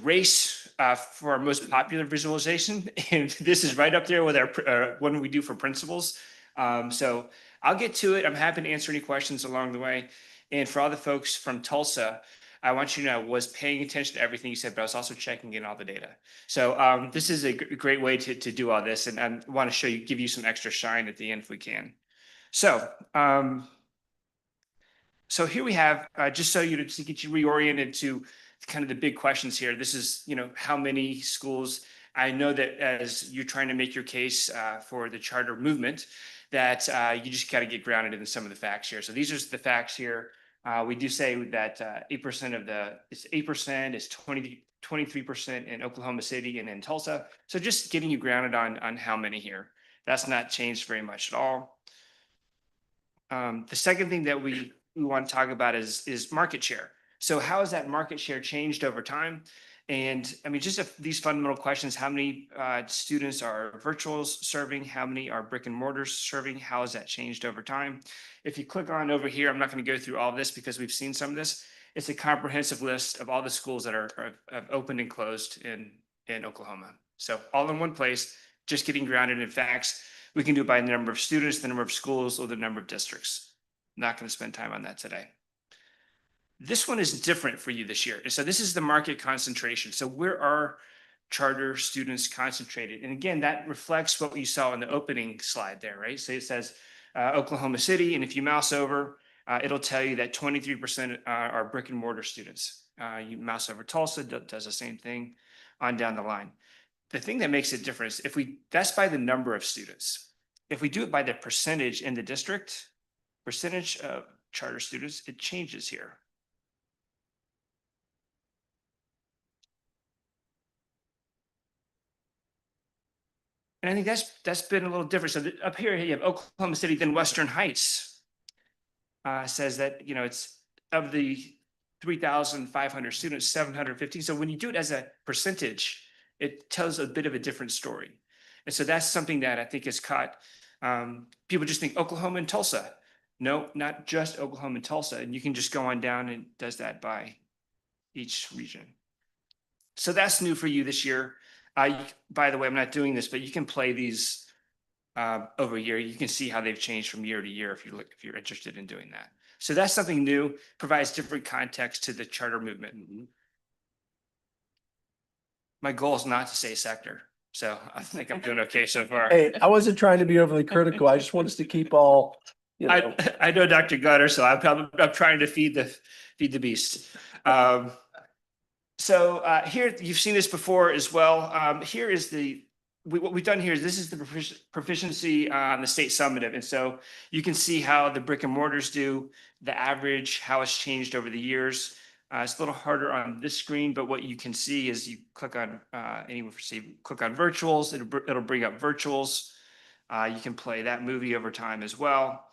race for our most popular visualization, and this is right up there with our one we do for principals. So I'll get to it. I'm happy to answer any questions along the way. And for all the folks from Tulsa, I want you to know I was paying attention to everything you said, but I was also checking in all the data. So this is a great way to do all this, and I want to show you, give you some extra shine at the end if we can. So so here we have, just so you to get you reoriented to kind of the big questions here. This is, you know, how many schools. I know that as you're trying to make your case for the charter movement, that you just got to get grounded in some of the facts here. So these are the facts here. We do say that 8% of it's 8%, is 23% in Oklahoma City and in Tulsa. So just getting you grounded on how many here. That's not changed very much at all. The second thing that we want to talk about is market share. So how has that market share changed over time? And I mean, just these fundamental questions: how many students are virtuals serving? How many are brick and mortars serving? How has that changed over time? If you click on over here, I'm not going to go through all of this because we've seen some of this. It's a comprehensive list of all the schools that have opened and closed in Oklahoma. So all in one place, just getting grounded in facts. We can do it by the number of students, the number of schools, or the number of districts. Not going to spend time on that today. This one is different for you this year. So this is the market concentration. So where are charter students concentrated? And again, that reflects what you saw in the opening slide there, right? So it says Oklahoma City, and if you mouse over, it'll tell you that 23% are brick and mortar students. You mouse over Tulsa, does the same thing on down the line. The thing that makes it different is that's by the number of students. If we do it by the percentage in the district, percentage of charter students, it changes here. And I think that's been a little different. So up here you have Oklahoma City, then Western Heights says that, you know, it's of the 3,500 students, 715. So when you do it as a percentage, it tells a bit of a different story. And so that's something that I think is caught. People just think Oklahoma and Tulsa. No, not just Oklahoma and Tulsa. And you can just go on down and does that by each region. So that's new for you this year. By the way, I'm not doing this, but you can play these over a year. You can see how they've changed from year to year if you're interested in doing that. So that's something new, provides different context to the charter movement. My goal is not to say sector, so I think I'm doing okay so far. Hey, I wasn't trying to be overly critical. I just want us to keep all, you know. I know Dr. Gutter, so I'm trying to feed the beast. So here, you've seen this before as well. Here is what we've done here is this is the proficiency on the state summative. And so you can see how the brick and mortars do, the average, how it's changed over the years. It's a little harder on this screen, but what you can see is you click on click on virtuals, it'll bring up virtuals. You can play that movie over time as well.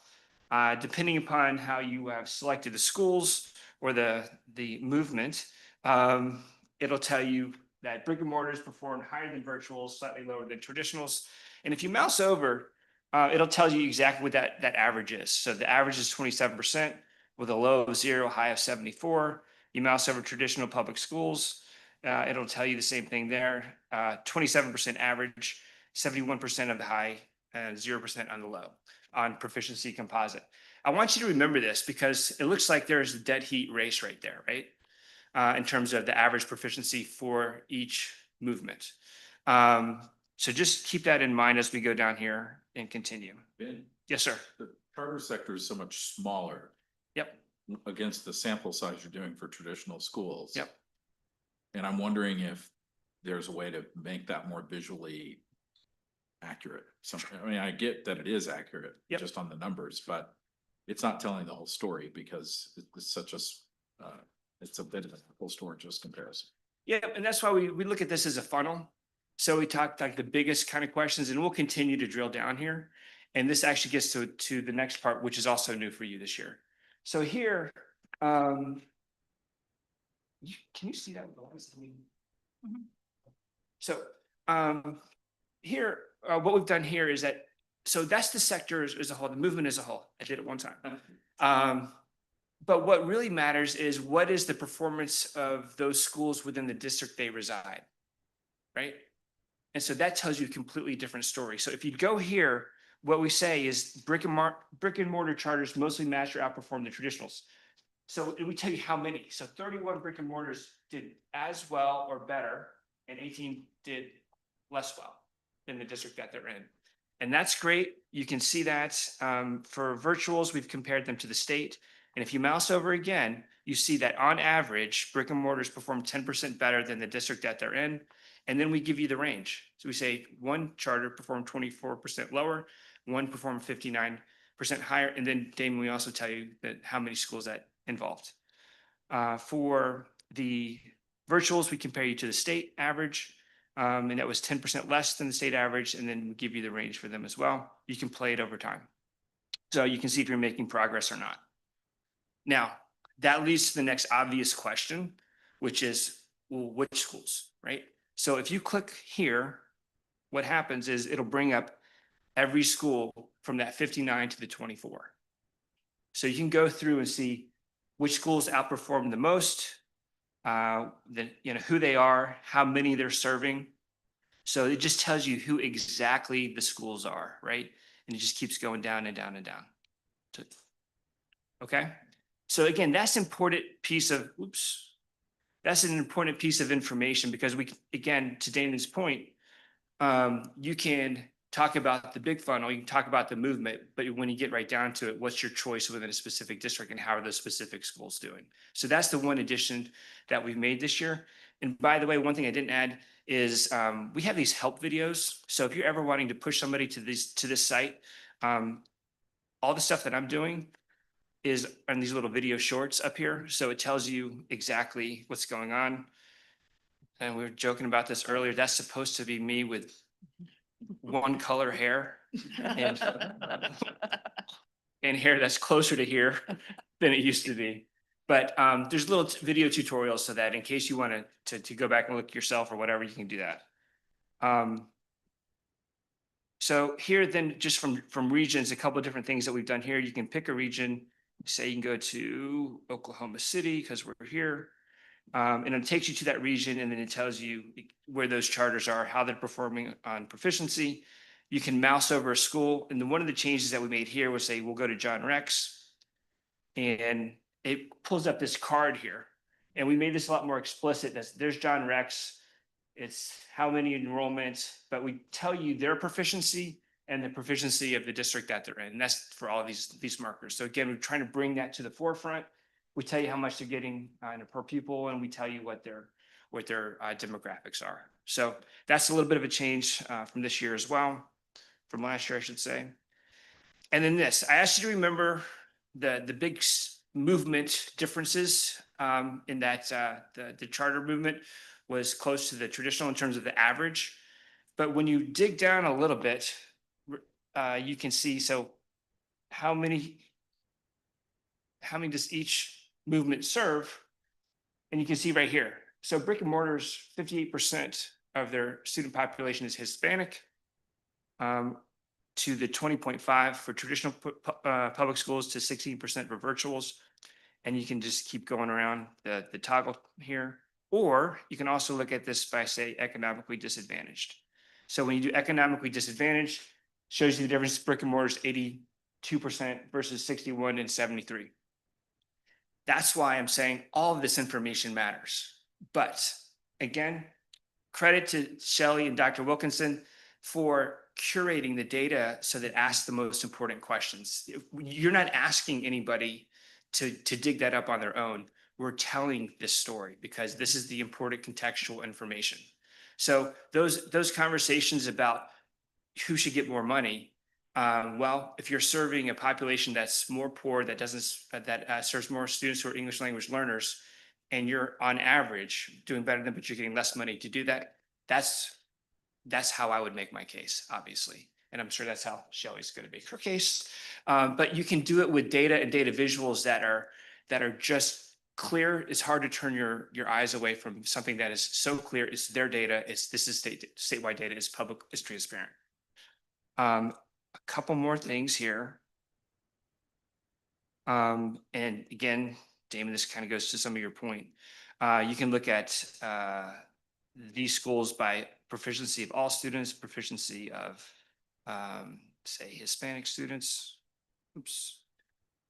Depending upon how you have selected the schools or the movement, it'll tell you that brick and mortars performed higher than virtuals, slightly lower than traditionals. And if you mouse over, it'll tell you exactly what that average is. So the average is 27% with a low of 0, high of 74. You mouse over traditional public schools, it'll tell you the same thing there. 27% average, 71% of the high, and 0% on the low on proficiency composite. I want you to remember this because it looks like there's a dead heat race right there, right? In terms of the average proficiency for each movement. So just keep that in mind as we go down here and continue. Ben, Yes, sir. the charter sector is so much smaller. Yep. Against the sample size you're doing for traditional schools. Yep. And I'm wondering if there's a way to make that more visually accurate. I mean, I get that it is accurate just on the numbers, but it's not telling the whole story because it's such a it's a bit of a full story just comparison. Yeah, and that's why we look at this as a funnel. So we talked like the biggest kind of questions, and we'll continue to drill down here. And this actually gets to the next part, which is also new for you this year. So here, can you see that? So here, what we've done here is that, so that's the sector as a whole, the movement as a whole. I did it one time. But what really matters is what is the performance of those schools within the district they reside, right? And so that tells you a completely different story. So if you go here, what we say is brick and mortar charters mostly match or outperform the traditionals. So we tell you how many. So 31 brick and mortars did as well or better, and 18 did less well in the district that they're in. And that's great. You can see that for virtuals, we've compared them to the state. And if you mouse over again, you see that on average, brick and mortars perform 10% better than the district that they're in. And then we give you the range. So we say one charter performed 24% lower, one performed 59% higher. And then Damon, we also tell you that how many schools that involved. For the virtuals, we compare you to the state average, and that was 10% less than the state average, and then we give you the range for them as well. You can play it over time. So you can see if you're making progress or not. Now, that leads to the next obvious question, which is, well, which schools, right? So if you click here, what happens is it'll bring up every school from that 59 to the 24. So you can go through and see which schools outperform the most, who they are, how many they're serving. So it just tells you who exactly the schools are, right? And it just keeps going down and down and down. Okay. So again, that's an important piece of, that's an important piece of information because we, again, to Damon's point, you can talk about the big funnel, you can talk about the movement, but when you get right down to it, what's your choice within a specific district and how are those specific schools doing? So that's the one addition that we've made this year. And by the way, one thing I didn't add is we have these help videos. So if you're ever wanting to push somebody to this site, all the stuff that I'm doing is on these little video shorts up here. So it tells you exactly what's going on. And we were joking about this earlier. That's supposed to be me with one color hair and hair that's closer to here than it used to be. But there's little video tutorials so that in case you want to go back and look yourself or whatever, you can do that. So here then just from regions, a couple of different things that we've done here. You can pick a region, say you can go to Oklahoma City because we're here. And it takes you to that region and then it tells you where those charters are, how they're performing on proficiency. You can mouse over a school. And then one of the changes that we made here was say, we'll go to John Rex and it pulls up this card here. And we made this a lot more explicit. There's John Rex. It's how many enrollments, but we tell you their proficiency and the proficiency of the district that they're in. And that's for all of these markers. So again, we're trying to bring that to the forefront. We tell you how much they're getting per pupil, and we tell you what their demographics are. So that's a little bit of a change from this year as well, from last year, I should say. And then this, I asked you to remember the big movement differences in that the charter movement was close to the traditional in terms of the average. But when you dig down a little bit, you can see, so how many does each movement serve? And you can see right here. So brick and mortars, 58% of their student population is Hispanic, to the 20.5 for traditional public schools, to 16% for virtuals. And you can just keep going around the toggle here. Or you can also look at this by, say, economically disadvantaged. So when you do economically disadvantaged, shows you the difference. Brick and mortars, 82% versus 61 and 73. That's why I'm saying all of this information matters. But again, credit to Shelley and Dr. Wilkinson for curating the data so that it asks the most important questions. You're not asking anybody to dig that up on their own. We're telling this story because this is the important contextual information. So those conversations about who should get more money, well, if you're serving a population that's more poor, that serves more students who are English language learners, and you're on average doing better than, but you're getting less money to do that, that's how I would make my case, obviously. And I'm sure that's how Shelley's going to make her case. But you can do it with data and data visuals that are just clear. It's hard to turn your eyes away from something that is so clear. It's their data. This is statewide data. It's public. It's transparent. A couple more things here. And again, Damon, this kind of goes to some of your point. You can look at these schools by proficiency of all students, proficiency of, say, Hispanic students. Oops.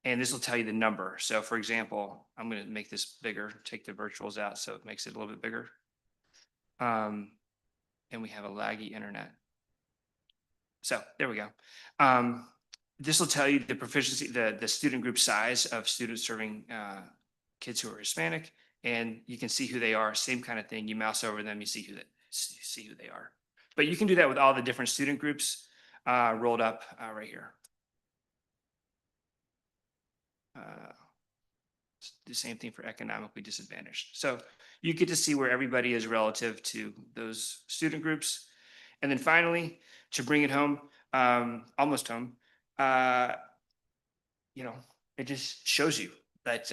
And this will tell you the number. So for example, I'm going to make this bigger, take the virtuals out so it makes it a little bit bigger. And we have a laggy internet. So there we go. This will tell you the proficiency, the student group size of students serving kids who are Hispanic, and you can see who they are. Same kind of thing. You mouse over them, you see who they are. But you can do that with all the different student groups rolled up right here. The same thing for economically disadvantaged. So you get to see where everybody is relative to those student groups. And then finally, to bring it home, almost home, you know, it just shows you that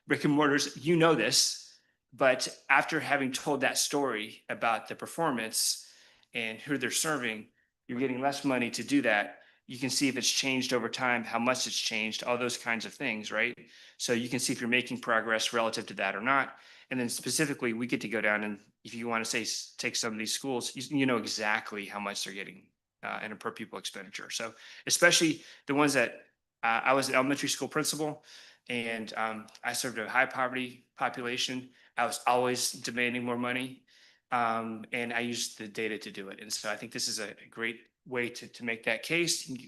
brick and mortars, you know this, but after having told that story about the performance and who they're serving, you're getting less money to do that. You can see if it's changed over time, how much it's changed, all those kinds of things, right? So you can see if you're making progress relative to that or not. And then specifically, we get to go down and if you want to say, take some of these schools, you know exactly how much they're getting in a per pupil expenditure. So especially the ones that I was an elementary school principal and I served a high poverty population. I was always demanding more money and I used the data to do it. And so I think this is a great way to make that case. You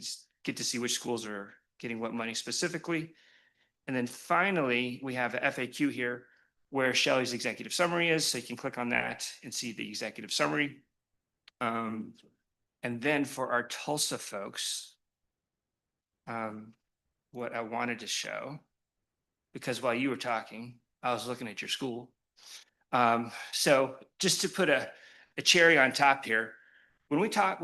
get to see which schools are getting what money specifically. And then finally, we have a FAQ here where Shelley's executive summary is. So you can click on that and see the executive summary. And then for our Tulsa folks, what I wanted to show, because while you were talking, I was looking at your school. So just to put a cherry on top here, when we talk,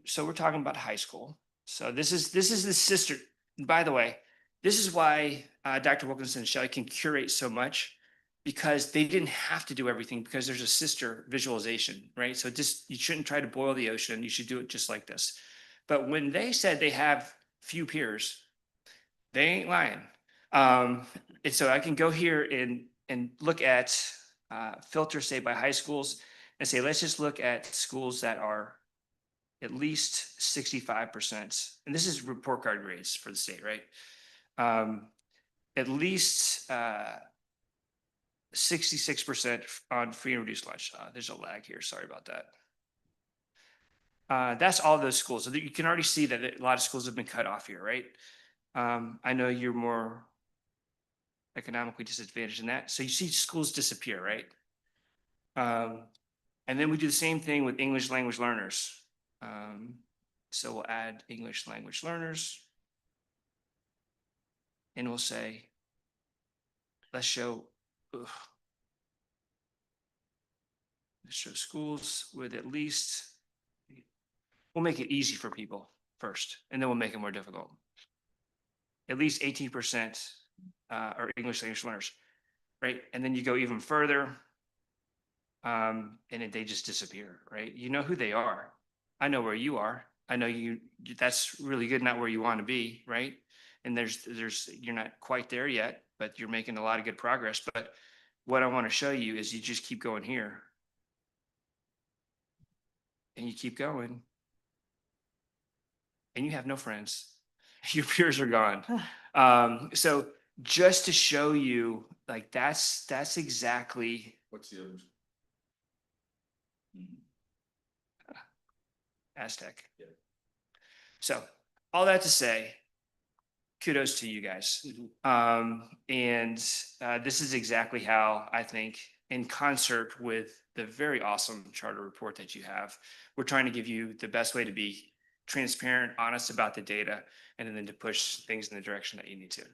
so we're talking about high school. So this is the sister. And by the way, this is why Dr. Wilkinson and Shelley can curate so much, because they didn't have to do everything because there's a sister visualization, right? So just, you shouldn't try to boil the ocean. You should do it just like this. But when they said they have few peers, they ain't lying. And so I can go here and look at filter, say by high schools and say, let's just look at schools that are at least 65%. And this is report card grades for the state, right? At least 66% on free and reduced lunch. There's a lag here. Sorry about that. That's all those schools. So you can already see that a lot of schools have been cut off here, right? I know you're more economically disadvantaged in that. So you see schools disappear, right? And then we do the same thing with English language learners. So we'll add English language learners. And we'll say, let's show schools with at least, we'll make it easy for people first, and then we'll make it more difficult. At least 18% are English language learners, right? And then you go even further, and they just disappear, right? You know who they are. I know where you are. I know that's really good, not where you want to be, right? And you're not quite there yet, but you're making a lot of good progress. But what I want to show you is you just keep going here. And you keep going. And you have no friends. Your peers are gone. So just to show you, like that's exactly. What's the others? Aztec. Yeah. So all that to say, kudos to you guys. And this is exactly how I think, in concert with the very awesome charter report that you have, we're trying to give you the best way to be transparent, honest about the data, and then to push things in the direction that you need to.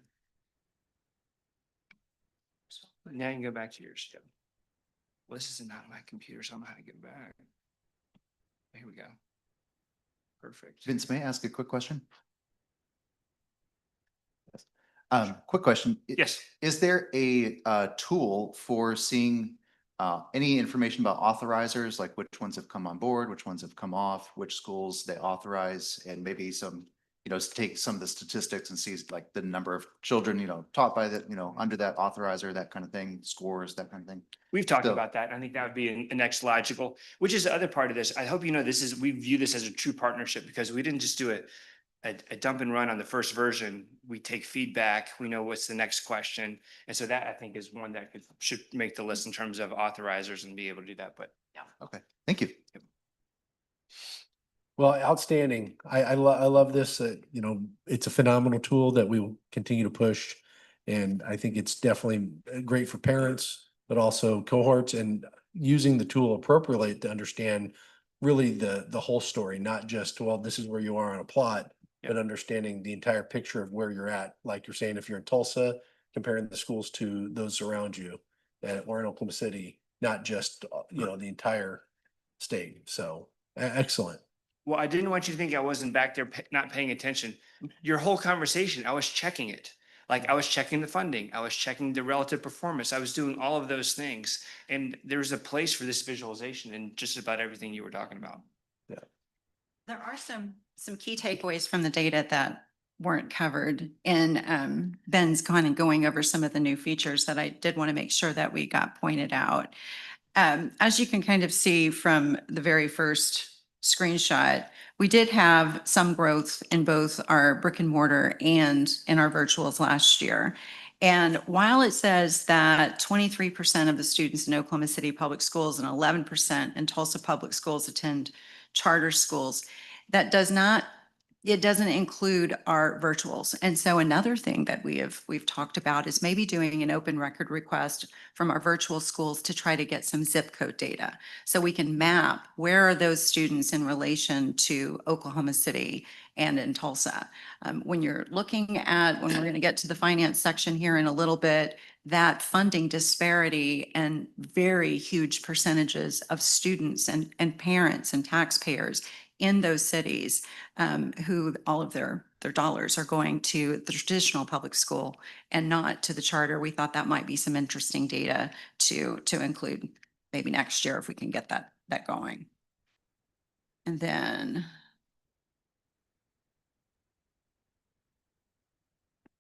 So now you can go back to yours. Well, this is not my computer, so I don't know how to get back. Here we go. Perfect. Vince, may I ask a quick question? Quick question. Yes. Is there a tool for seeing any information about authorizers, like which ones have come on board, which ones have come off, which schools they authorize, and maybe some take some of the statistics and see like the number of children, taught by the, under that authorizer, that kind of thing, scores, that kind of thing. We've talked So- about that. I think that would be a next logical, which is the other part of this. I hope we view this as a true partnership because we didn't just do a dump and run on the first version. We take feedback. We know what's the next question. And so that I think is one that should make the list in terms of authorizers and be able to do that. But yeah. Okay, thank you. Well, outstanding. I love this. It's a phenomenal tool that we will continue to push. And I think it's definitely great for parents, but also cohorts, and using the tool appropriately to understand really the whole story, not just, well, this is where you are on a plot, but understanding the entire picture of where you're at. Like you're saying, if you're in Tulsa, comparing the schools to those around you, or in Oklahoma City, not just, the entire state. So excellent. Well, I didn't want you to think I wasn't back there not paying attention. Your whole conversation, I was checking it. Like I was checking the funding, I was checking the relative performance. I was doing all of those things. And there's a place for this visualization in just about everything you were talking about. Yeah. There are some key takeaways from the data that weren't covered in Ben's kind of going over some of the new features that I did want to make sure that we got pointed out. As you can kind of see from the very first screenshot, we did have some growth in both our brick and mortar and in our virtuals last year. And while it says that 23% of the students in Oklahoma City Public Schools and 11% in Tulsa Public Schools attend charter schools, that it doesn't include our virtuals. And so another thing that we've talked about is maybe doing an open record request from our virtual schools to try to get some zip code data. So we can map where are those students in relation to Oklahoma City and in Tulsa. When you're looking at, when we're going to get to the finance section here in a little bit, that funding disparity and very huge percentages of students and parents and taxpayers in those cities who all of their dollars are going to the traditional public school and not to the charter. We thought that might be some interesting data to include maybe next year if we can get that going. And then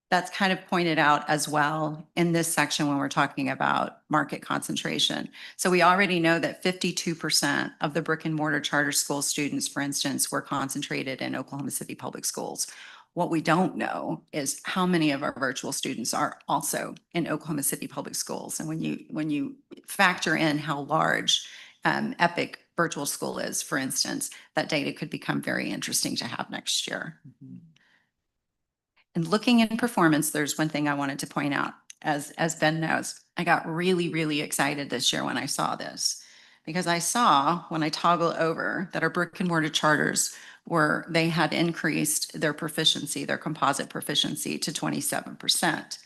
that's kind of pointed out as well in this section when we're talking about market concentration. So we already know that 52% of the brick and mortar charter school students, for instance, were concentrated in Oklahoma City Public Schools. What we don't know is how many of our virtual students are also in Oklahoma City Public Schools. And when you factor in how large Epic Virtual School is, for instance, that data could become very interesting to have next year. And looking in performance, there's one thing I wanted to point out. As Ben knows, I got really, really excited this year when I saw this, because I saw when I toggle over that our brick and mortar charters they had increased their proficiency, their composite proficiency to 27%.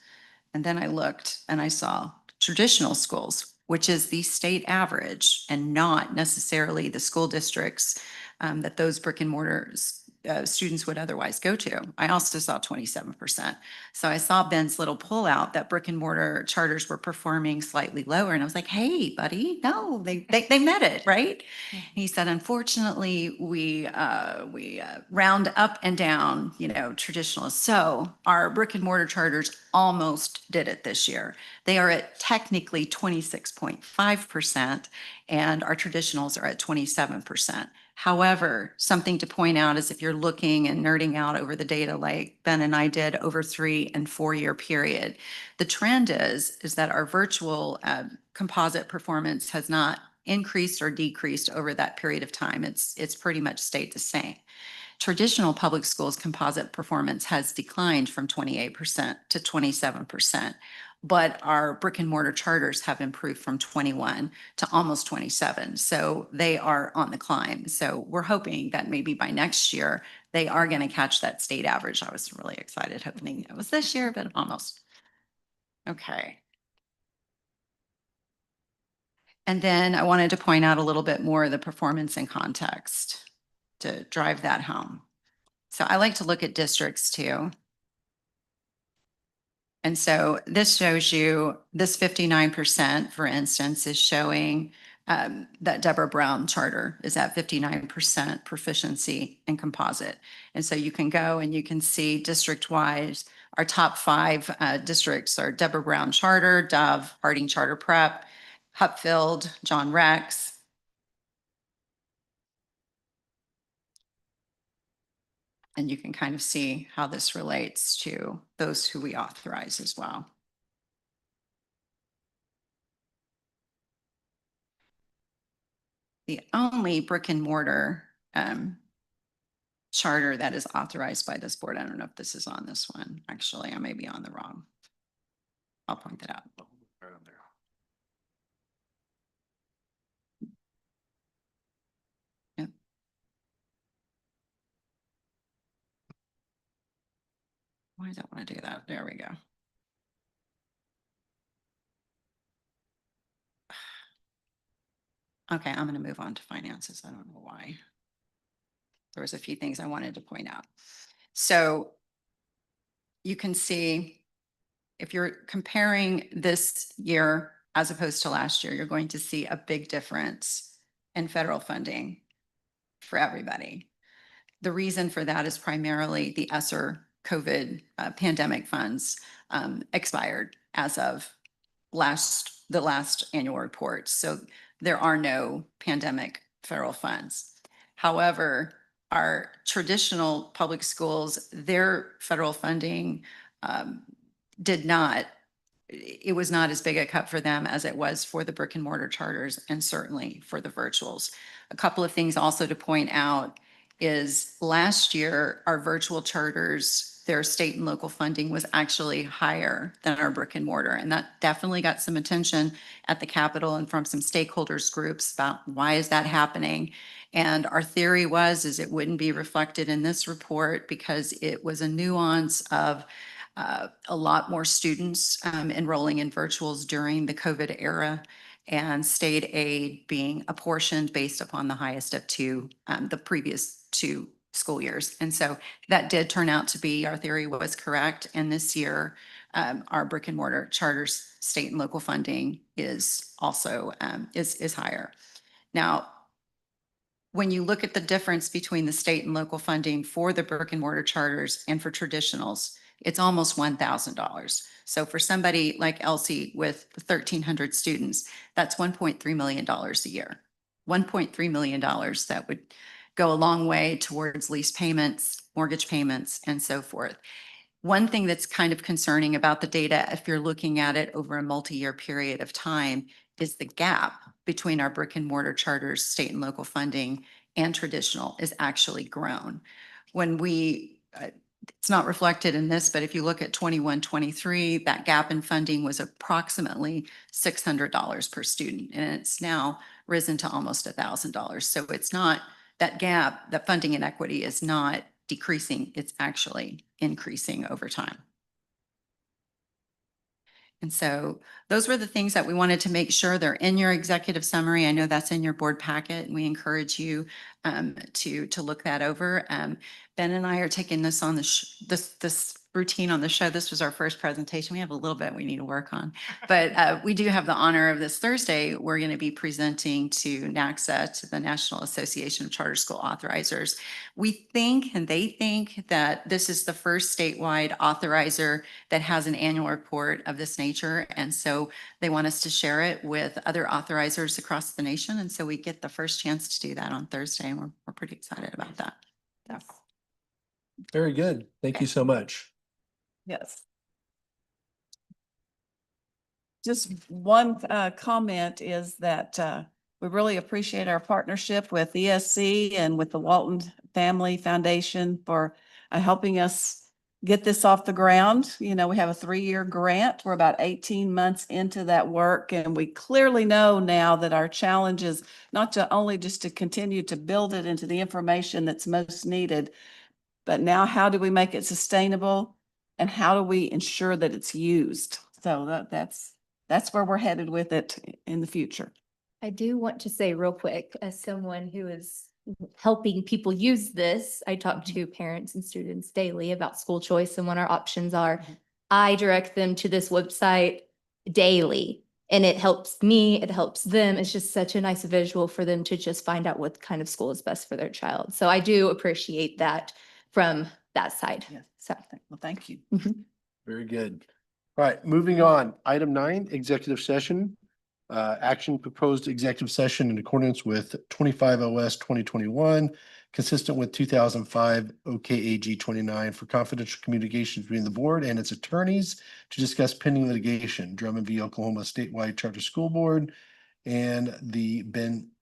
And then I looked and I saw traditional schools, which is the state average and not necessarily the school districts that those brick and mortars students would otherwise go to. I also saw 27%. So I saw Ben's little pullout that brick and mortar charters were performing slightly lower. And I was like, hey, buddy, no, they met it, right? He said, unfortunately, we round up and down, traditional. So our brick and mortar charters almost did it this year. They are at technically 26.5%, and our traditionals are at 27%. However, something to point out is if you're looking and nerding out over the data like Ben and I did over 3 and 4 year period, the trend is that our virtual composite performance has not increased or decreased over that period of time. It's pretty much stayed the same. Traditional public schools composite performance has declined from 28% to 27%. But our brick and mortar charters have improved from 21 to almost 27. So they are on the climb. So we're hoping that maybe by next year, they are going to catch that state average. I was really excited hoping it was this year, but almost. Okay. And then I wanted to point out a little bit more of the performance and context to drive that home. So I like to look at districts too. And so this shows you this 59%, for instance, is showing that Deborah Brown charter is at 59% proficiency in composite. And so you can go and you can see district-wise, our top 5 districts are Deborah Brown Charter, Dove, Harding Charter Prep, Hupfield, John Rex. And you can kind of see how this relates to those who we authorize as well. The only brick and mortar charter that is authorized by this board, I don't know if this is on this one. Actually, I may be on the wrong. I'll point that out. Yep. Why does that want to do that? There we go. Okay, I'm going to move on to finances. I don't know why. There was a few things I wanted to point out. So you can see if you're comparing this year as opposed to last year, you're going to see a big difference in federal funding for everybody. The reason for that is primarily the ESSER COVID pandemic funds expired as of the last annual report. So there are no pandemic federal funds. However, our traditional public schools, their federal funding it was not as big a cut for them as it was for the brick and mortar charters and certainly for the virtuals. A couple of things also to point out is last year, our virtual charters, their state and local funding was actually higher than our brick and mortar. And that definitely got some attention at the Capitol and from some stakeholders groups about why is that happening? And our theory is it wouldn't be reflected in this report because it was a nuance of a lot more students enrolling in virtuals during the COVID era and state aid being apportioned based upon the highest of the previous 2 school years. And so that did turn out to be, our theory was correct. And this year, our brick and mortar charters, state and local funding is also is higher. Now, when you look at the difference between the state and local funding for the brick and mortar charters and for traditionals, it's almost $1,000. So for somebody like Elsie with 1,300 students, that's $1.3 million a year. $1.3 million that would go a long way towards lease payments, mortgage payments, and so forth. One thing that's kind of concerning about the data, if you're looking at it over a multi-year period of time, is the gap between our brick and mortar charters, state and local funding, and traditional is actually grown. When it's not reflected in this, but if you look at 21-23, that gap in funding was approximately $600 per student, and it's now risen to almost $1,000. So it's not that gap, that funding inequity is not decreasing, it's actually increasing over time. And so those were the things that we wanted to make sure they're in your executive summary. I know that's in your board packet, and we encourage you to look that over. Ben and I are taking this on this routine on the show. This was our first presentation. We have a little bit we need to work on, but we do have the honor of this Thursday. We're going to be presenting to NACSA, to the National Association of Charter School Authorizers. We think, and they think, that this is the first statewide authorizer that has an annual report of this nature. And so they want us to share it with other authorizers across the nation. And so we get the first chance to do that on Thursday, and we're pretty excited about that. Yes. Very good. Thank you so much. Yes. Just one comment is that we really appreciate our partnership with ESC and with the Walton Family Foundation for helping us get this off the ground. You know, we have a 3-year grant. We're about 18 months into that work, and we clearly know now that our challenge is not to only just to continue to build it into the information that's most needed, but now how do we make it sustainable and how do we ensure that it's used? So that's where we're headed with it in the future. I do want to say real quick, as someone who is helping people use this, I talk to parents and students daily about school choice and what our options are. I direct them to this website daily. And it helps me, it helps them. It's just such a nice visual for them to just find out what kind of school is best for their child. So I do appreciate that from that side. Yes. So. Well, thank you. Very good. All right, moving on. Item 9, executive session. Action proposed executive session in accordance with 25 OS 2021, consistent with 2005 OKAG 29 for confidential communications between the board and its attorneys to discuss pending litigation, Drummond v. Oklahoma Statewide Charter School Board and the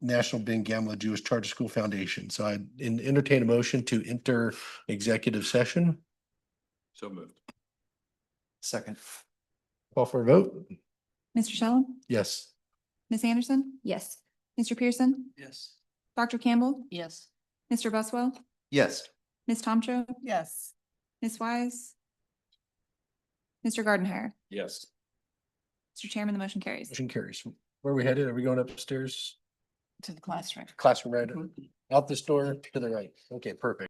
National Ben Gamla Jewish Charter School Foundation. So I entertain a motion to enter executive session. So moved. Second. Call for a vote? Mr. Shellam, Yes. Ms. Anderson, Yes. Mr. Pearson, Yes. Dr. Campbell, Yes. Mr. Buswell, Yes. Ms. Tomcho, Yes. Ms. Wise, Mr. Gardenhire. Yes. Mr. Chairman, the motion carries. Motion carries. Where are we headed? Are we going upstairs? To the classroom. Classroom right, out this door to the right. Okay, perfect.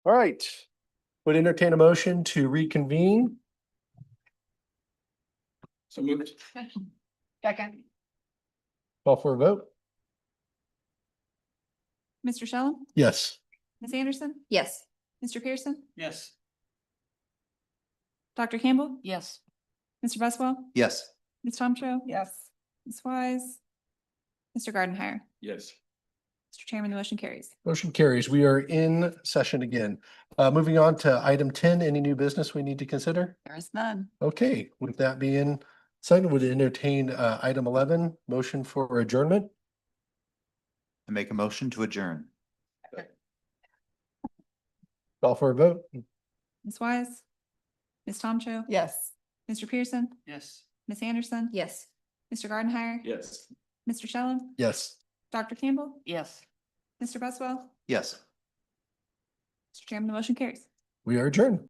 All right. Would entertain a motion to reconvene. So moved. Second. Call for a vote. Mr. Shelley, Yes. Ms. Anderson, Yes. Mr. Pearson, Yes. Dr. Campbell, Yes. Mr. Buswell, Yes. Ms. Tomcho, Yes. Ms. Wise, Mr. Gardenhire. Yes. Mr. Chairman, the motion carries. Motion carries. We are in session again. Moving on to item 10, any new business we need to consider? There is none. Okay, with that being said, would entertain item 11, motion for adjournment. I make a motion to adjourn. Call for a vote. Ms. Wise, Ms. Tomcho, Yes. Mr. Pearson, Yes. Ms. Anderson, Yes. Mr. Gardenhire, Yes. Mr. Shelley, Yes. Dr. Campbell, Yes. Mr. Buswell, Yes. Mr. Chairman, the motion carries. We are adjourned.